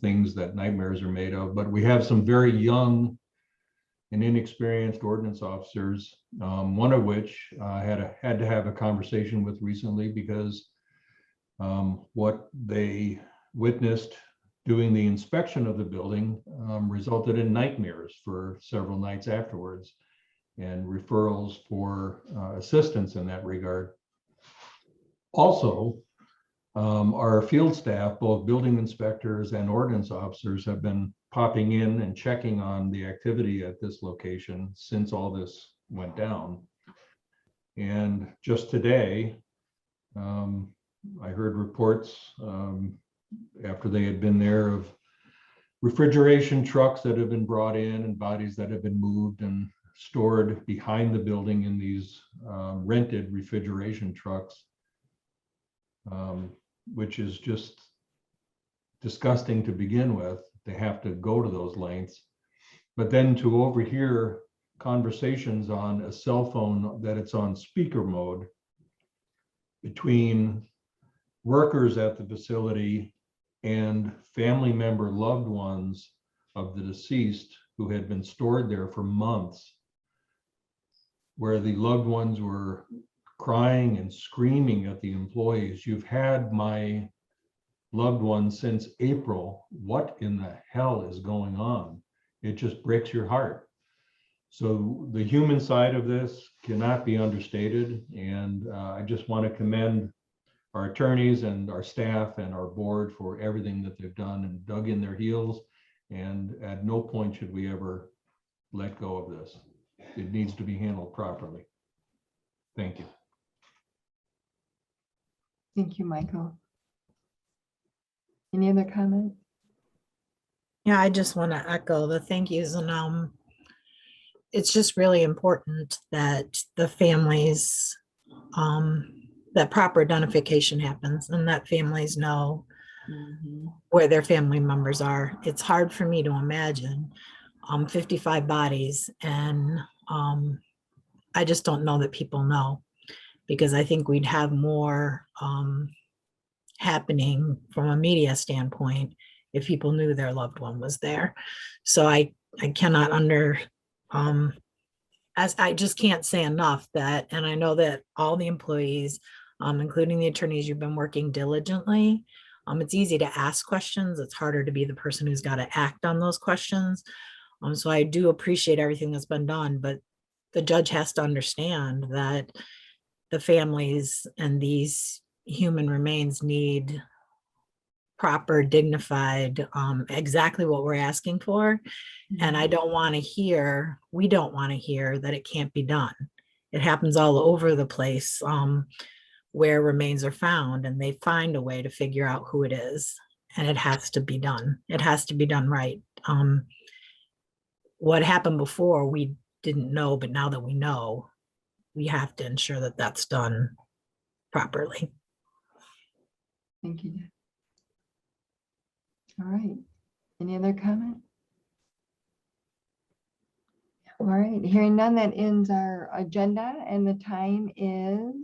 things that nightmares are made of. But we have some very young and inexperienced ordinance officers, one of which I had to have a conversation with recently because what they witnessed doing the inspection of the building resulted in nightmares for several nights afterwards and referrals for assistance in that regard. Also, our field staff, both building inspectors and ordinance officers, have been popping in and checking on the activity at this location since all this went down. And just today, I heard reports after they had been there of refrigeration trucks that have been brought in and bodies that have been moved and stored behind the building in these rented refrigeration trucks, which is just disgusting to begin with. They have to go to those lengths. But then to overhear conversations on a cell phone that it's on speaker mode between workers at the facility and family member loved ones of the deceased who had been stored there for months, where the loved ones were crying and screaming at the employees, "You've had my loved one since April. What in the hell is going on?" It just breaks your heart. So the human side of this cannot be understated. And I just want to commend our attorneys and our staff and our board for everything that they've done and dug in their heels. And at no point should we ever let go of this. It needs to be handled properly. Thank you. Thank you, Michael. Any other comment? Yeah, I just want to echo the thank yous, and it's just really important that the families, that proper identification happens and that families know where their family members are. It's hard for me to imagine 55 bodies, and I just don't know that people know, because I think we'd have more happening from a media standpoint if people knew their loved one was there. So I cannot as I just can't say enough that, and I know that all the employees, including the attorneys, you've been working diligently. It's easy to ask questions. It's harder to be the person who's got to act on those questions. So I do appreciate everything that's been done, but the judge has to understand that the families and these human remains need proper, dignified, exactly what we're asking for. And I don't want to hear, we don't want to hear that it can't be done. It happens all over the place where remains are found, and they find a way to figure out who it is. And it has to be done. It has to be done right. What happened before, we didn't know, but now that we know, we have to ensure that that's done properly. Thank you. All right. Any other comment? All right. Hearing none, that ends our agenda, and the time is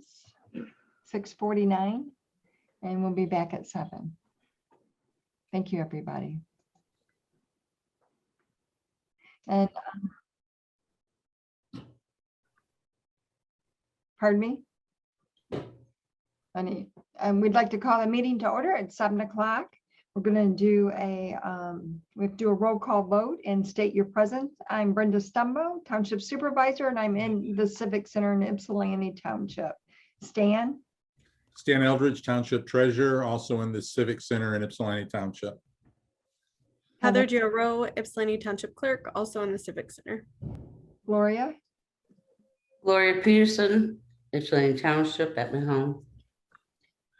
6:49, and we'll be back at 7. Thank you, everybody. And pardon me? We'd like to call the meeting to order at 7 o'clock. We're going to do we have to do a roll call vote and state your presence. I'm Brenda Stumbo, Township Supervisor, and I'm in the Civic Center in Ypsilanti Township. Stan? Stan Eldridge, Township Treasurer, also in the Civic Center in Ypsilanti Township. Heather Giroux, Ypsilanti Township Clerk, also in the Civic Center. Gloria? Gloria Peterson, Ypsilanti Township at my home.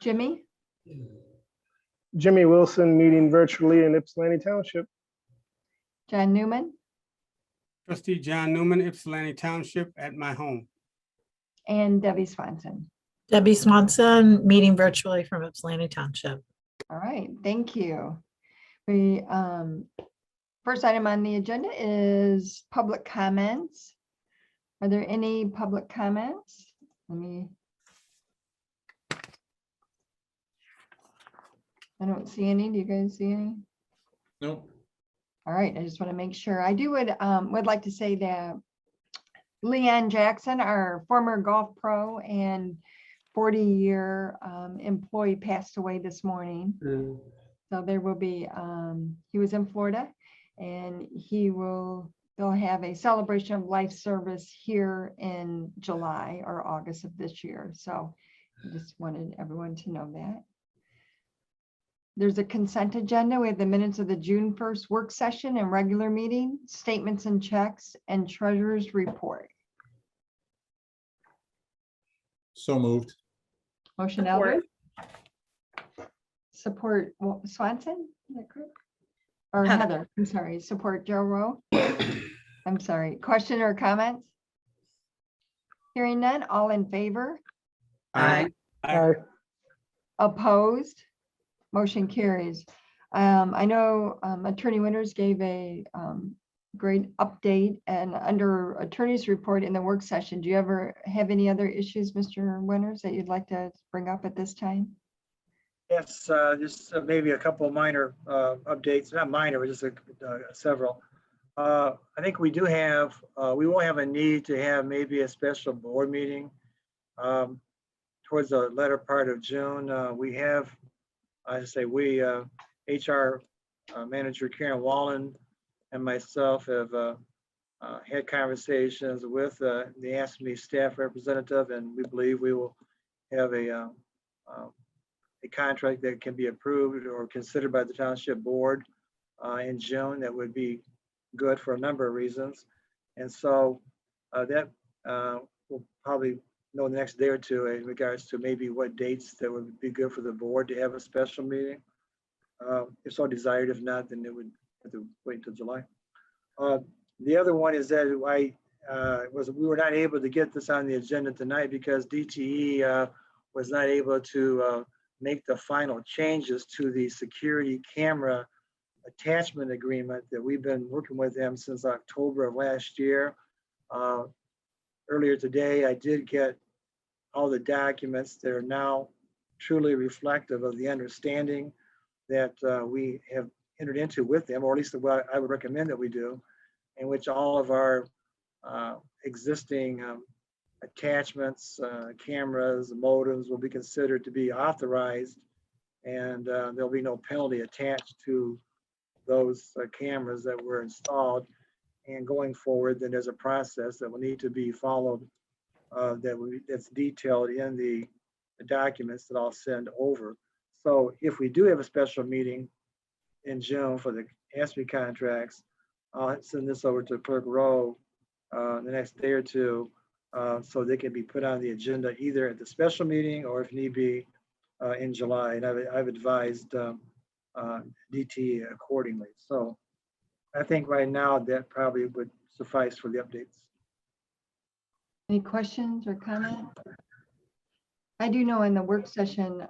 Jimmy? Jimmy Wilson, meeting virtually in Ypsilanti Township. John Newman? Trustee John Newman, Ypsilanti Township at my home. And Debbie Swanson. Debbie Swanson, meeting virtually from Ypsilanti Township. All right, thank you. We first item on the agenda is public comments. Are there any public comments? I don't see any. Do you guys see any? Nope. All right, I just want to make sure. I would like to say that Leanne Jackson, our former golf pro and 40-year employee, passed away this morning. So there will be, he was in Florida, and they'll have a celebration of life service here in July or August of this year. So I just wanted everyone to know that. There's a consent agenda. We have the minutes of the June 1st work session and regular meeting, statements and checks, and treasurer's report. So moved. Motion Support. Eldridge. Support Swanson, is that correct? or Heather. Heather, I'm sorry, support Joe Rowe. I'm sorry, question or comments? Hearing none, all in favor? Aye. Aye. Opposed? Motion carries. I know Attorney Winters gave a great update, and under attorney's report in the work session, do you ever have any other issues, Mr. Winters, that you'd like to bring up at this time? Yes, just maybe a couple of minor updates, not minor, but just several. I think we do have, we will have a need to have maybe a special board meeting towards the latter part of June. We have, I say we, HR manager Karen Wallen and myself have had conversations with the ASME staff representative, and we believe we will have a contract that can be approved or considered by the township board in June. That would be good for a number of reasons. And so that we'll probably know the next day or two in regards to maybe what dates that would be good for the board to have a special meeting. If so desired, if not, then it would have to wait until July. The other one is that we were not able to get this on the agenda tonight because DTE was not able to make the final changes to the security camera attachment agreement that we've been working with them since October of last year. Earlier today, I did get all the documents that are now truly reflective of the understanding that we have entered into with them, or at least what I would recommend that we do, in which all of our existing attachments, cameras, modems will be considered to be authorized, and there'll be no penalty attached to those cameras that were installed. And going forward, then there's a process that will need to be followed that's detailed in the documents that I'll send over. So if we do have a special meeting in June for the ASME contracts, I'll send this over to Clerk Rowe the next day or two so they can be put on the agenda either at the special meeting or if need be in July. And I've advised DT accordingly. So I think right now that probably would suffice for the updates. Any questions or comments? I do know in the work session,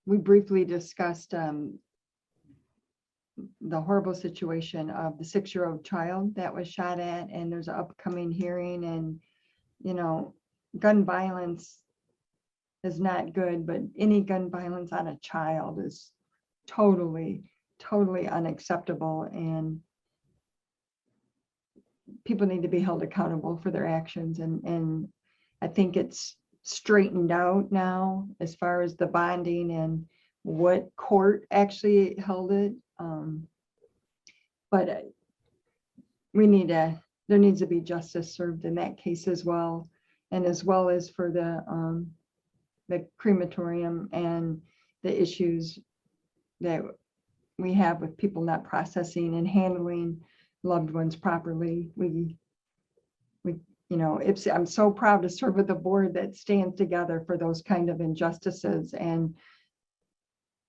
we briefly discussed the horrible situation of the 6-year-old child that was shot at, and there's an upcoming hearing, and you know, gun violence is not good, but any gun violence on a child is totally unacceptable, and people need to be held accountable for their actions. And I think it's straightened out now as far as the bonding and what court actually held it. But there needs to be justice served in that case as well, and as well as for the crematorium and the issues that we have with people not processing and handling loved ones properly. You know, I'm so proud to serve with a board that stands together for those kind of injustices, and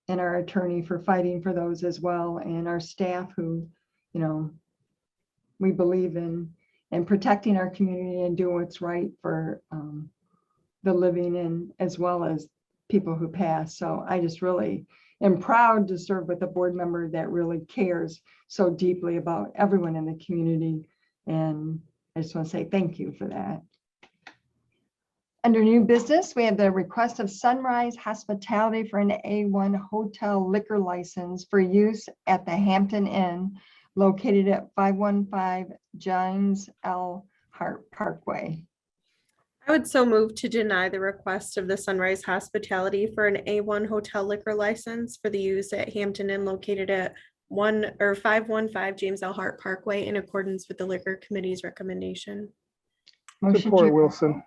our attorney for fighting for those as well, and our staff who, you know, we believe in protecting our community and doing what's right for the living and as well as people who pass. So I just really am proud to serve with a board member that really cares so deeply about everyone in the community. And I just want to say thank you for that. Under new business, we have the request of Sunrise Hospitality for an A1 hotel liquor license for use at the Hampton Inn located at 515 James L. Hart Parkway. I would so move to deny the request of the Sunrise Hospitality for an A1 hotel liquor license for the use at Hampton Inn located at 515 James L. Hart Parkway in accordance with the Liquor Committee's recommendation. Motion Support to- Wilson.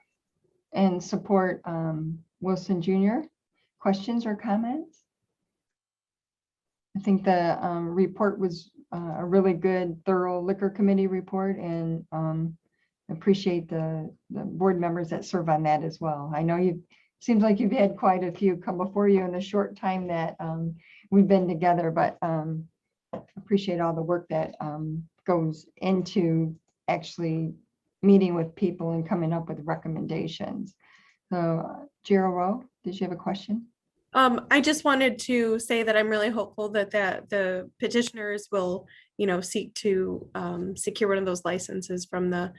And support Wilson Jr. Questions or comments? I think the report was a really good, thorough liquor committee report, and appreciate the board members that serve on that as well. I know seems like you've had quite a few come before you in the short time that we've been together, but appreciate all the work that goes into actually meeting with people and coming up with recommendations. So Gerald Rowe, did you have a question? I just wanted to say that I'm really hopeful that the petitioners will, seek to secure one of those licenses from the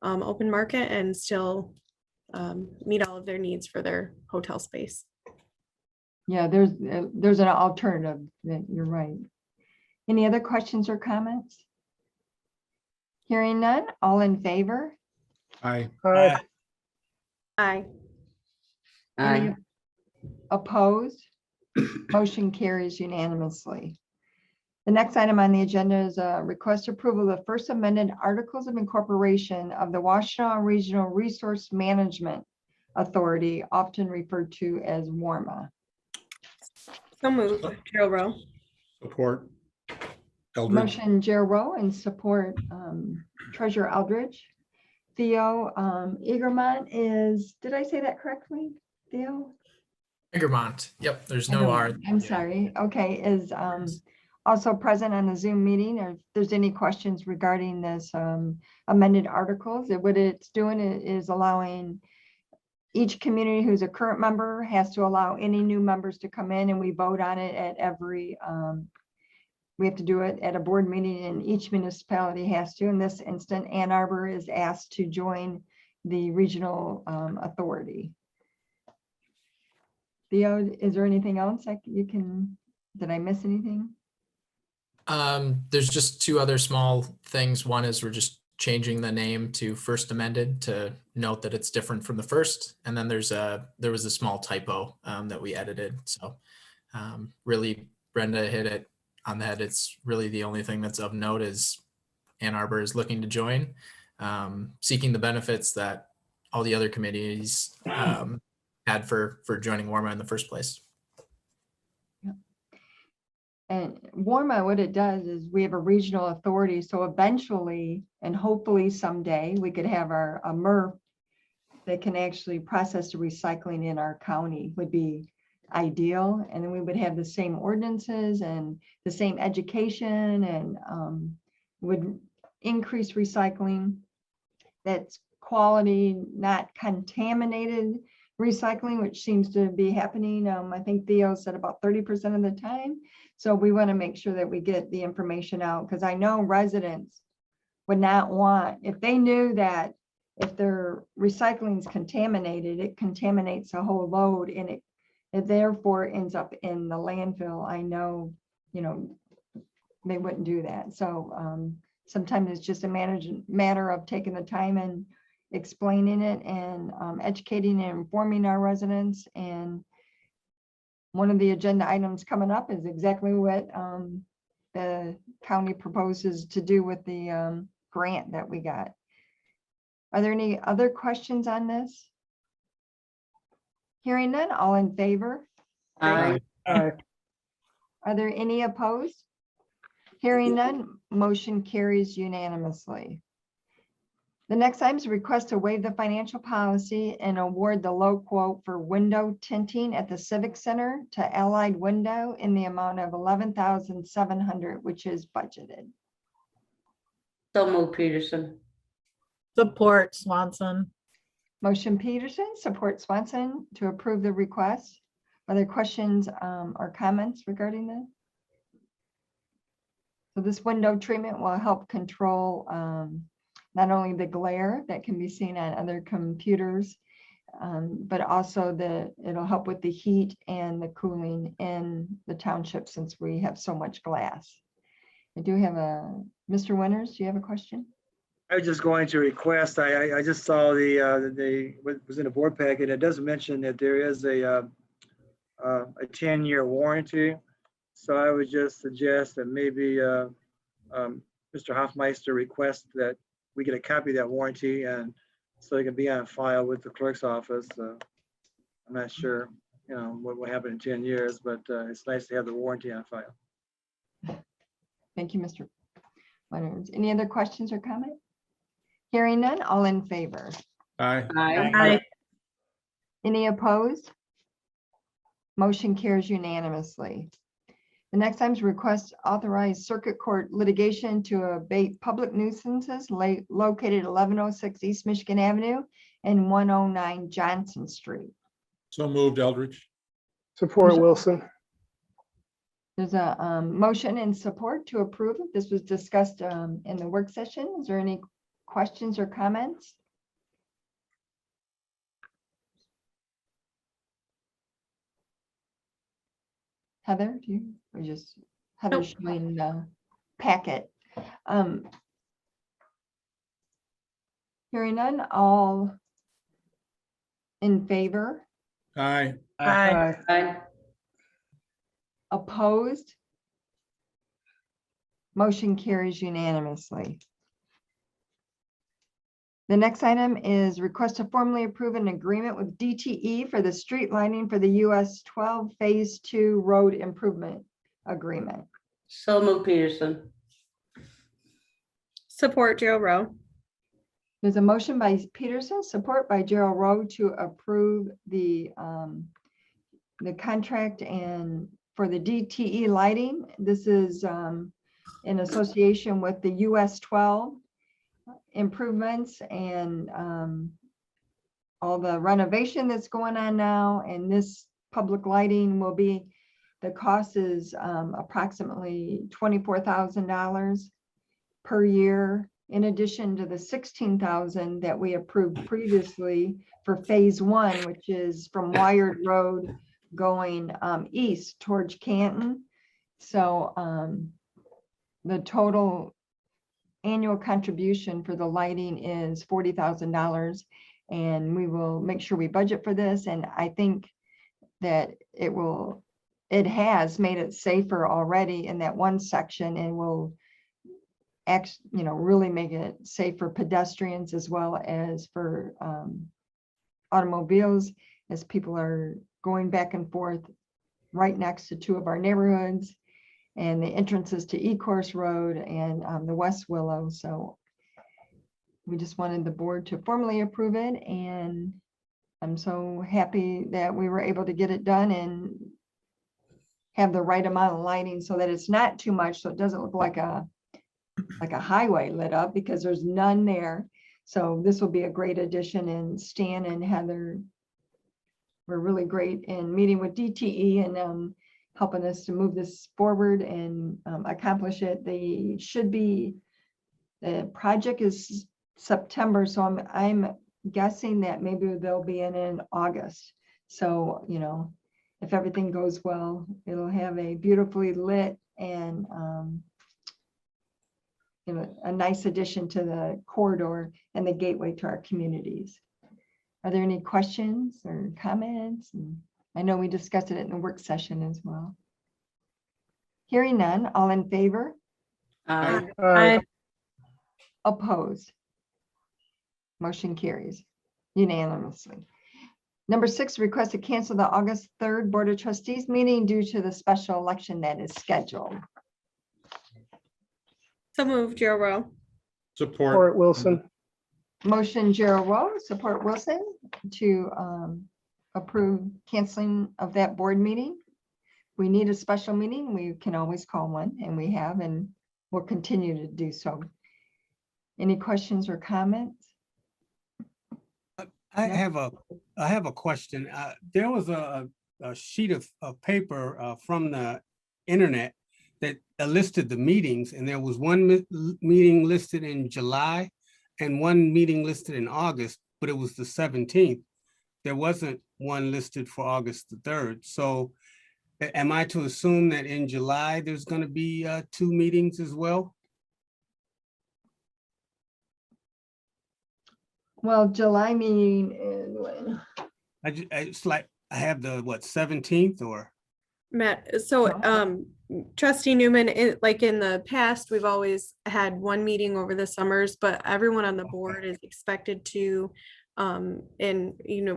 open market and still meet all of their needs for their hotel space. Yeah, there's an alternative. You're right. Any other questions or comments? Hearing none, all in favor? Aye. Aye. Aye. Any Aye. opposed? Motion carries unanimously. The next item on the agenda is a request approval of the first amended Articles of Incorporation of the Washtenaw Regional Resource Management Authority, often referred to as WARMA. So moved, Gerald Rowe. Support. Eldridge. Motion Gerald Rowe and support Treasurer Eldridge. Theo Egermont is, did I say that correctly, Theo? Egremont. Yep, there's no R. I'm sorry. Okay, is also present on the Zoom meeting, or if there's any questions regarding this amended articles. What it's doing is allowing each community who's a current member has to allow any new members to come in, and we vote on it at every, we have to do it at a board meeting, and each municipality has to. In this instant, Ann Arbor is asked to join the regional authority. Theo, is there anything else you can, did I miss anything? There's just two other small things. One is we're just changing the name to First Amended to note that it's different from the first. And then there was a small typo that we edited. So really, Brenda hit it on the head. It's really the only thing that's of note is Ann Arbor is looking to join, seeking the benefits that all the other committees had for joining WARMA in the first place. And WARMA, what it does is we have a regional authority. So eventually, and hopefully someday, we could have a MRF that can actually process the recycling in our county would be ideal. And then we would have the same ordinances and the same education and would increase recycling. That's quality, not contaminated recycling, which seems to be happening. I think Theo said about 30% of the time. So we want to make sure that we get the information out, because I know residents would not want, if they knew that if their recycling is contaminated, it contaminates a whole load and it therefore ends up in the landfill. I know, they wouldn't do that. So sometimes it's just a matter of taking the time and explaining it and educating and informing our residents. And one of the agenda items coming up is exactly what the county proposes to do with the grant that we got. Are there any other questions on this? Hearing none, all in favor? Aye. Aye. Are there any opposed? Hearing none, motion carries unanimously. The next item is a request to waive the financial policy and award the low quote for window tinting at the Civic Center to Allied Window in the amount of $11,700, which is budgeted. So move Peterson. Support Swanson. Motion Peterson, support Swanson to approve the request. Are there questions or comments regarding this? So this window treatment will help control not only the glare that can be seen on other computers, but also it'll help with the heat and the cooling in the township since we have so much glass. I do have Mr. Winters, do you have a question? I was just going to request, I just saw what was in the board packet. It does mention that there is a 10-year warranty. So I would just suggest that maybe Mr. Hoffmeister request that we get a copy of that warranty, and so it can be on file with the clerk's office. I'm not sure, what will happen in 10 years, but it's nice to have the warranty on file. Thank you, Mr. Winters. Any other questions or comments? Hearing none, all in favor? Aye. Aye. Any opposed? Motion carries unanimously. The next item is request authorized circuit court litigation to abate public nuisances located 1106 East Michigan Avenue and 109 Johnson Street. So moved, Eldridge. Support Wilson. There's a motion and support to approve. This was discussed in the work session. Is there any questions or comments? Heather, do you, or just Heather showing the packet? Hearing none, all in favor, Aye. Aye. Aye. opposed? Motion carries unanimously. The next item is request to formally approve an agreement with DTE for the street lighting for the US 12 Phase 2 Road Improvement Agreement. So moved, Peterson. Support Gerald Rowe. There's a motion by Peterson, support by Gerald Rowe to approve the contract and for the DTE lighting. This is in association with the US 12 improvements and all the renovation that's going on now. And this public lighting will be, the cost is approximately $24,000 per year, in addition to the $16,000 that we approved previously for phase 1, which is from Wired Road going east towards Canton. So the total annual contribution for the lighting is $40,000, and we will make sure we budget for this. And I think that it has made it safer already in that one section, and will really make it safe for pedestrians as well as for automobiles, as people are going back and forth right next to two of our neighborhoods and the entrances to Ecorse Road and the West Willow. So we just wanted the board to formally approve it, and I'm so happy that we were able to get it done and have the right amount of lighting so that it's not too much, so it doesn't look like a highway lit up, because there's none there. So this will be a great addition, and Stan and Heather were really great in meeting with DTE and helping us to move this forward and accomplish it. The project is September, so I'm guessing that maybe they'll be in August. So, if everything goes well, it'll have a beautifully lit and a nice addition to the corridor and the gateway to our communities. Are there any questions or comments? And I know we discussed it in the work session as well. Hearing none, all in favor? Aye. Aye. Opposed? Motion carries unanimously. Number 6, request to cancel the August 3rd Board of Trustees meeting due to the special election that is scheduled. So moved Gerald Rowe. Support. Support Wilson. Motion Gerald Rowe, support Wilson to approve canceling of that board meeting. We need a special meeting. We can always call one, and we have, and we'll continue to do so. Any questions or comments? I No? have a question. There was a sheet of paper from the internet that listed the meetings, and there was one meeting listed in July and one meeting listed in August, but it was the 17th. There wasn't one listed for August the 3rd. So am I to assume that in July there's going to be 2 meetings as well? Well, July meeting is when? It's like I have the 17th or? Matt, so Trustee Newman, like in the past, we've always had one meeting over the summers, but everyone on the board is expected to, and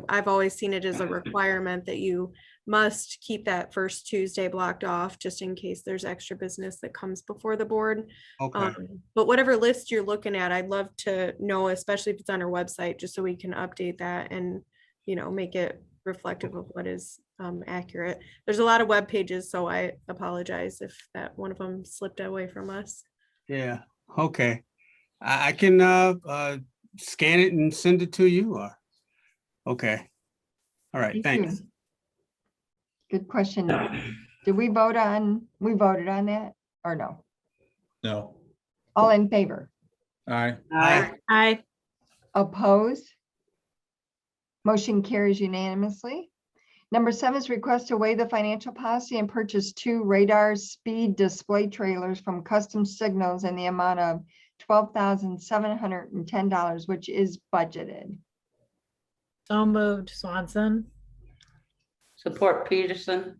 I've always seen it as a requirement that you must keep that first Tuesday blocked off, just in case there's extra business that comes before the board. Okay. But whatever list you're looking at, I'd love to know, especially if it's on our website, just so we can update that and make it reflective of what is accurate. There's a lot of web pages, so I apologize if that one of them slipped away from us. Yeah, okay. I can scan it and send it to you or, okay. All right, Thank you. thanks. Good question. Did we voted on that or no? No. All in favor? Aye. Aye. Opposed? Motion carries unanimously. Number 7 is request to waive the financial policy and purchase 2 radar speed display trailers from Custom Signals in the amount of $12,710, which is budgeted. So moved, Swanson. Support Peterson.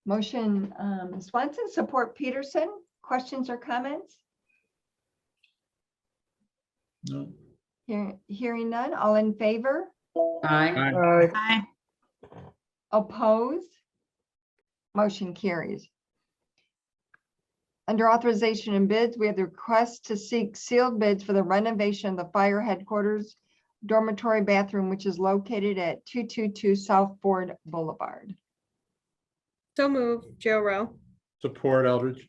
Motion Swanson, support Peterson. Questions or comments? No. Hearing none. All in favor? Aye. Aye. Aye. Opposed? Motion carries. Under authorization and bids, we have the request to seek sealed bids for the renovation of the fire headquarters dormitory bathroom, which is located at 222 South Ford Boulevard. So move, Joe Rowe. Support Eldridge.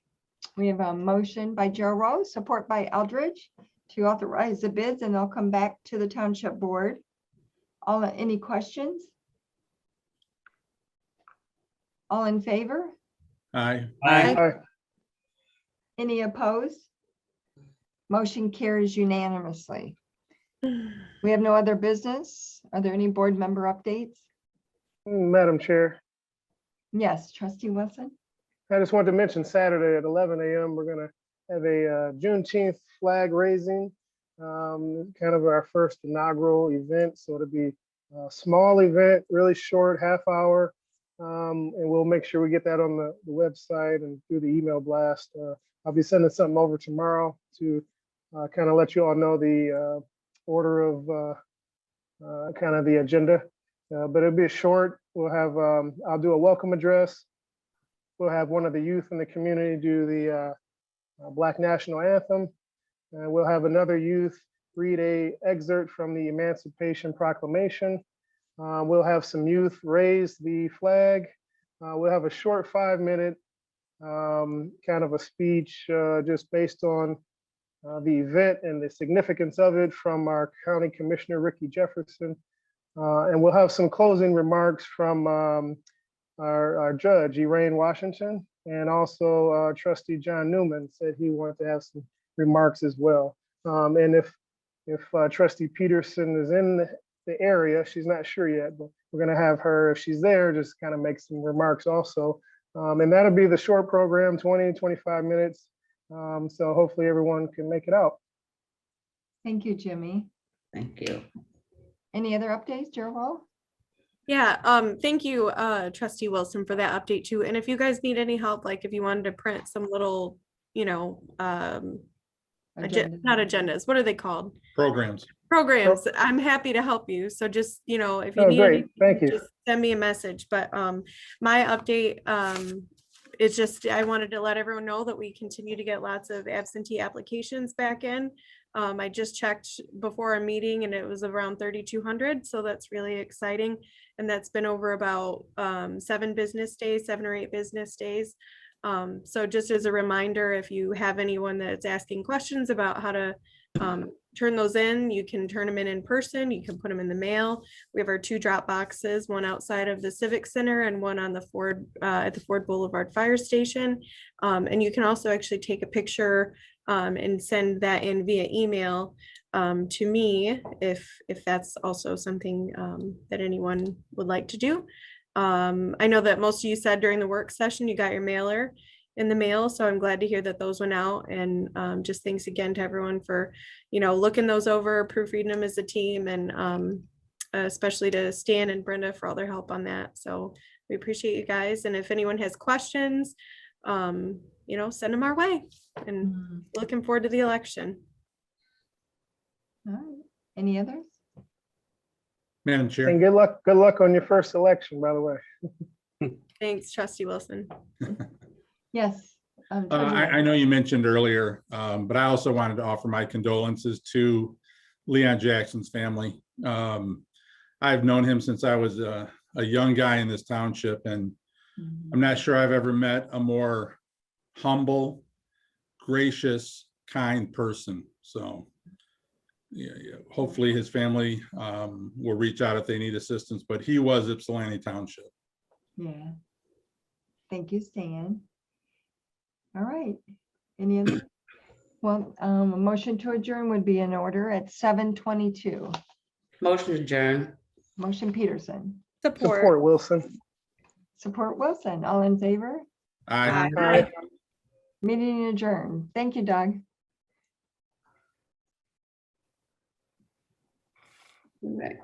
We have a motion by Joe Rose, support by Eldridge to authorize the bids, and they'll come back to the township board. Any questions? All in favor? Aye. Aye. Any opposed? Motion carries unanimously. We have no other business. Are there any board member updates? Madam Chair, Yes, trustee Wilson. I just wanted to mention Saturday at 11 a.m. we're gonna have a Juneteenth flag raising. Kind of our first inaugural event, so it'll be a small event, really short, half hour. And we'll make sure we get that on the website and through the email blast. I'll be sending something over tomorrow to kind of let you all know the order of kind of the agenda. But it'll be short. We'll have, I'll do a welcome address. We'll have one of the youth in the community do the Black National Anthem. And we'll have another youth read a excerpt from the Emancipation Proclamation. We'll have some youth raise the flag. We'll have a short 5-minute kind of a speech just based on the event and the significance of it from our County Commissioner, Ricky Jefferson. And we'll have some closing remarks from our judge, Elaine Washington, and also Trustee John Newman said he wanted to have some remarks as well. And if Trustee Peterson is in the area, she's not sure yet, but we're going to have her, if she's there, just kind of make some remarks also. And that'll be the short program, 20-25 minutes. So hopefully everyone can make it out. Thank you, Jimmy. Thank you. Any other updates, Gerald? Yeah, thank you, Trustee Wilson, for that update too. And if you guys need any help, like if you wanted to print some little, you know, not agendas, what are they called? Programs. Programs. I'm happy to help you. So just, you know, if you Oh, need great. anything, Thank you. just send me a message. But my update is just, I wanted to let everyone know that we continue to get lots of absentee applications back in. I just checked before our meeting and it was around 3,200. So that's really exciting. And that's been over about 7 or 8 business days. So just as a reminder, if you have anyone that's asking questions about how to turn those in, you can turn them in person, you can put them in the mail. We have our 2 drop boxes, one outside of the Civic Center and one on the Ford at the Ford Boulevard Fire Station. And you can also actually take a picture and send that in via email to me if that's also something that anyone would like to do. I know that most of you said during the work session you got your mailer in the mail, so I'm glad to hear that those went out. And just thanks again to everyone for, you know, looking those over, proofreading them as a team, and especially to Stan and Brenda for all their help on that. So we appreciate you guys. And if anyone has questions, you know, send them our way. And looking forward to the election. All right. Any others? Madam Chair. And good luck on your first election, by the way. Thanks, Trustee Wilson. Yes. I know you mentioned earlier, but I also wanted to offer my condolences to Leon Jackson's family. I've known him since I was a young guy in this township, and I'm not sure I've ever met a more humble, gracious, kind person. So yeah, hopefully his family will reach out if they need assistance, but he was Ypsilanti Township. Yeah. Thank you, Stan. All right. Any other? Well, a motion to adjourn would be in order at 7:22. Motion adjourned. Motion Peterson, Support Wilson. support Wilson. All in favor? I Aye. Meeting adjourned. Thank you, Doug. Right.